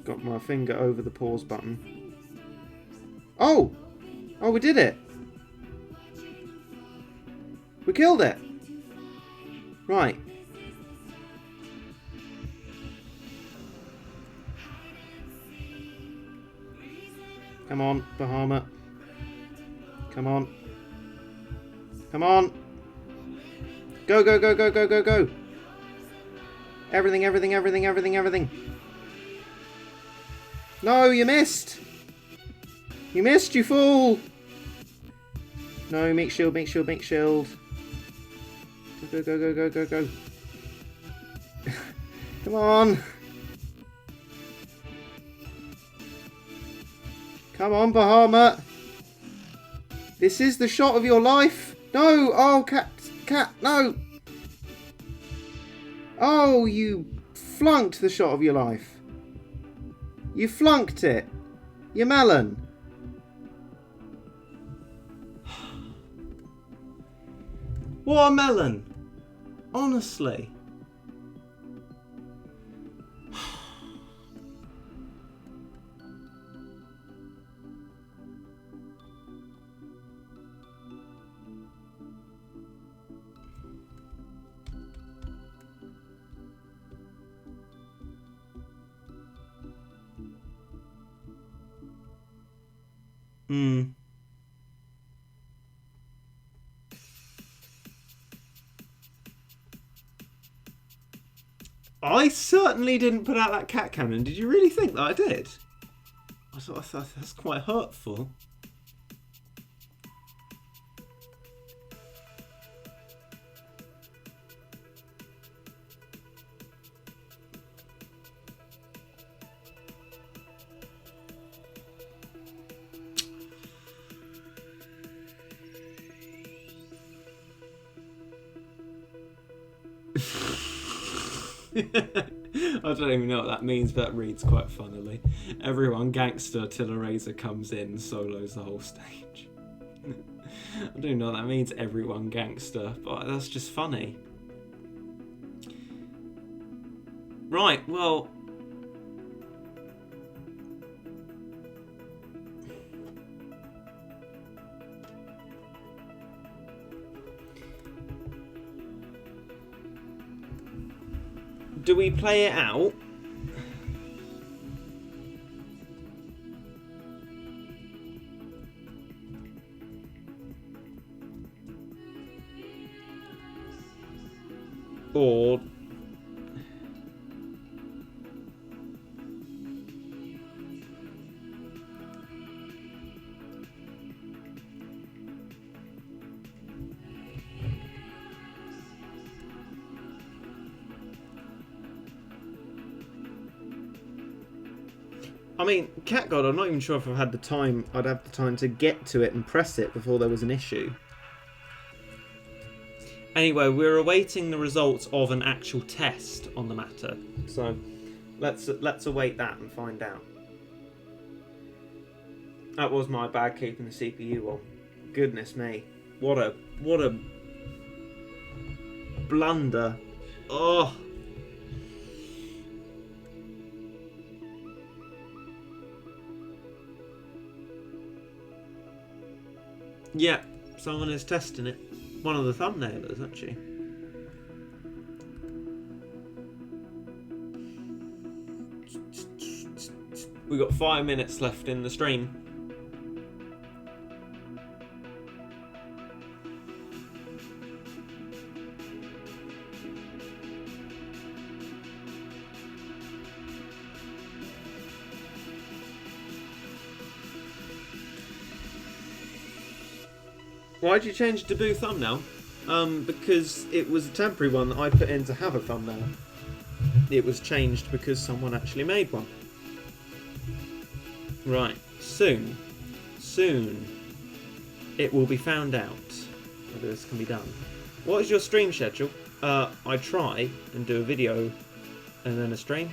Got my finger over the pause button. Oh! Oh, we did it! We killed it! Right. Come on, Bahama. Come on. Come on. Go, go, go, go, go, go, go. Everything, everything, everything, everything, everything. No, you missed! You missed, you fool! No, make shield, make shield, make shield. Go, go, go, go, go, go. Come on! Come on, Bahamut! This is the shot of your life! No! Oh, cat, no! Oh, you flunked the shot of your life. You flunked it. You melon. What a melon. Honestly. I certainly didn't put out that cat cannon. Did you really think that I did? I thought that's quite hurtful. I don't even know what that means, but that reads quite funnily. Everyone gangster till a razor comes in, solos the whole stage. I don't know what that means, everyone gangster, but that's just funny. Right, well... do we play it out? Or... I mean, Cat God, I'm not even sure if I'd have the time to get to it and press it before there was an issue. Anyway, we're awaiting the results of an actual test on the matter. So, let's await that and find out. That was my bad keeping the CPU on. Goodness me. What a blunder. Oh. Yeah, someone is testing it. One of the thumbnailers, actually. We've got 5 minutes left in the stream. Why did you change debut thumbnail? Because it was a temporary one that I put in to have a thumbnail. It was changed because someone actually made one. Right, soon, it will be found out whether this can be done. What is your stream schedule? I try and do a video and then a stream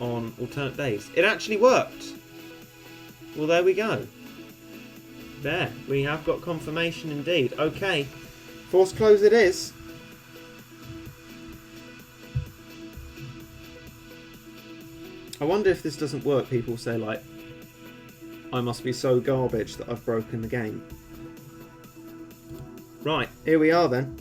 on alternate days. It actually worked! Well, there we go. There, we have got confirmation indeed. Okay, force close it is. I wonder if this doesn't work, people say like, I must be so garbage that I've broken the game. Right, here we are then.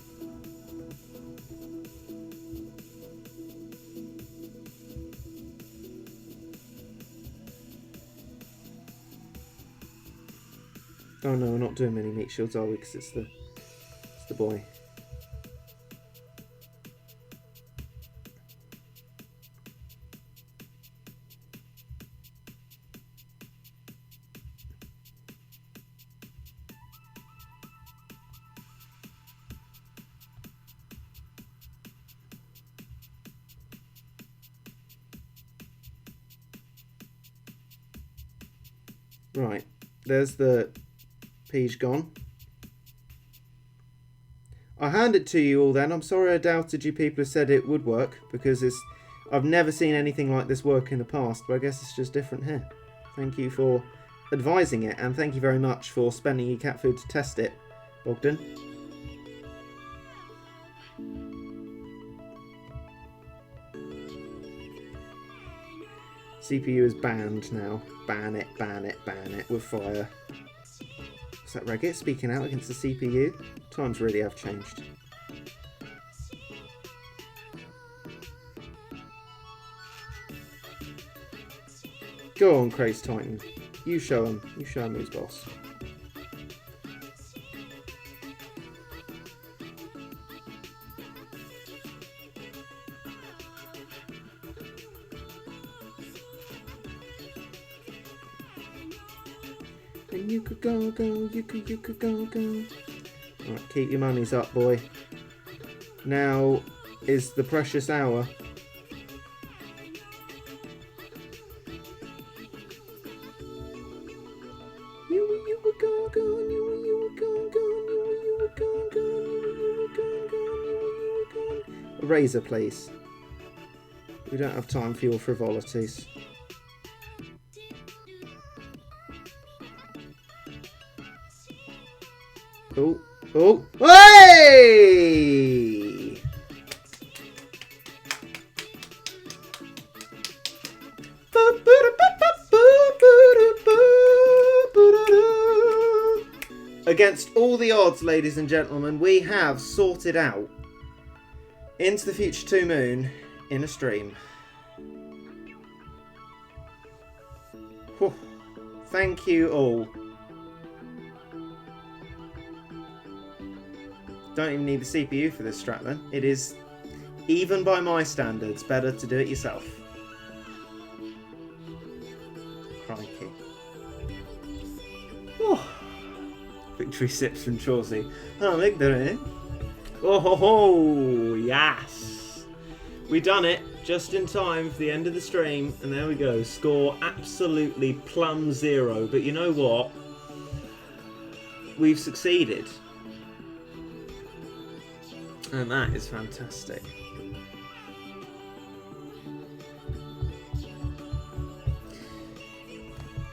Oh no, we're not doing many meat shields, are we? Because it's the boy. Right, there's the page gone. I hand it to you all then. I'm sorry I doubted you people who said it would work, because I've never seen anything like this work in the past, but I guess it's just different here. Thank you for advising it, and thank you very much for spending your cat food to test it, Bogdan. CPU is banned now. Ban it, ban it, ban it with fire. What's that, Regit speaking out against the CPU? Times really have changed. Go on, Craze Titan. You show him. You show him who's boss. And you could go, you could go. Alright, keep your mummies up, boy. Now is the precious hour. A razor, please. We don't have time for your frivolities. Oh, oh, hey! Against all the odds, ladies and gentlemen, we have sorted out Into the Future 2 Moon in a stream. Whew. Thank you all. Don't even need the CPU for this strat then. It is, even by my standards, better to do it yourself. Crikey. Oh. Victory sips from Chaucy. Oh, victory. Oh ho ho, yes. We done it just in time for the end of the stream, and there we go. Score absolutely plumb zero. But you know what? We've succeeded. And that is fantastic.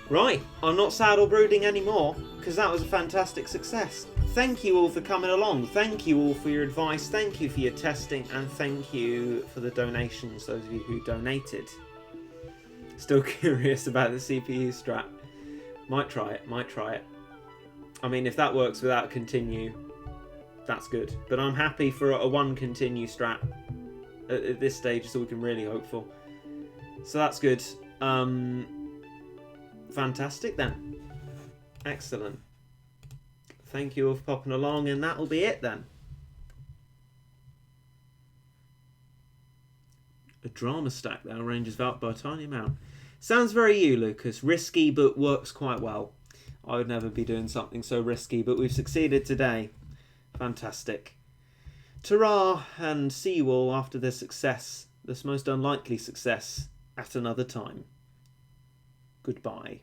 Right, I'm not sad or brooding anymore, because that was a fantastic success. Thank you all for coming along. Thank you all for your advice. Thank you for your testing. And thank you for the donations, those of you who donated. Still curious about the CPU strat. Might try it, might try it. I mean, if that works without continue, that's good. But I'm happy for a one continue strat at this stage, so we can really hope for. So that's good. Fantastic then. Excellent. Thank you all for popping along, and that'll be it then. A drama stack that ranges out by a tiny amount. Sounds very you, Lucas. Risky, but works quite well. I would never be doing something so risky, but we've succeeded today. Fantastic. Ta-ra, and see you all after this success, this most unlikely success, at another time. Goodbye.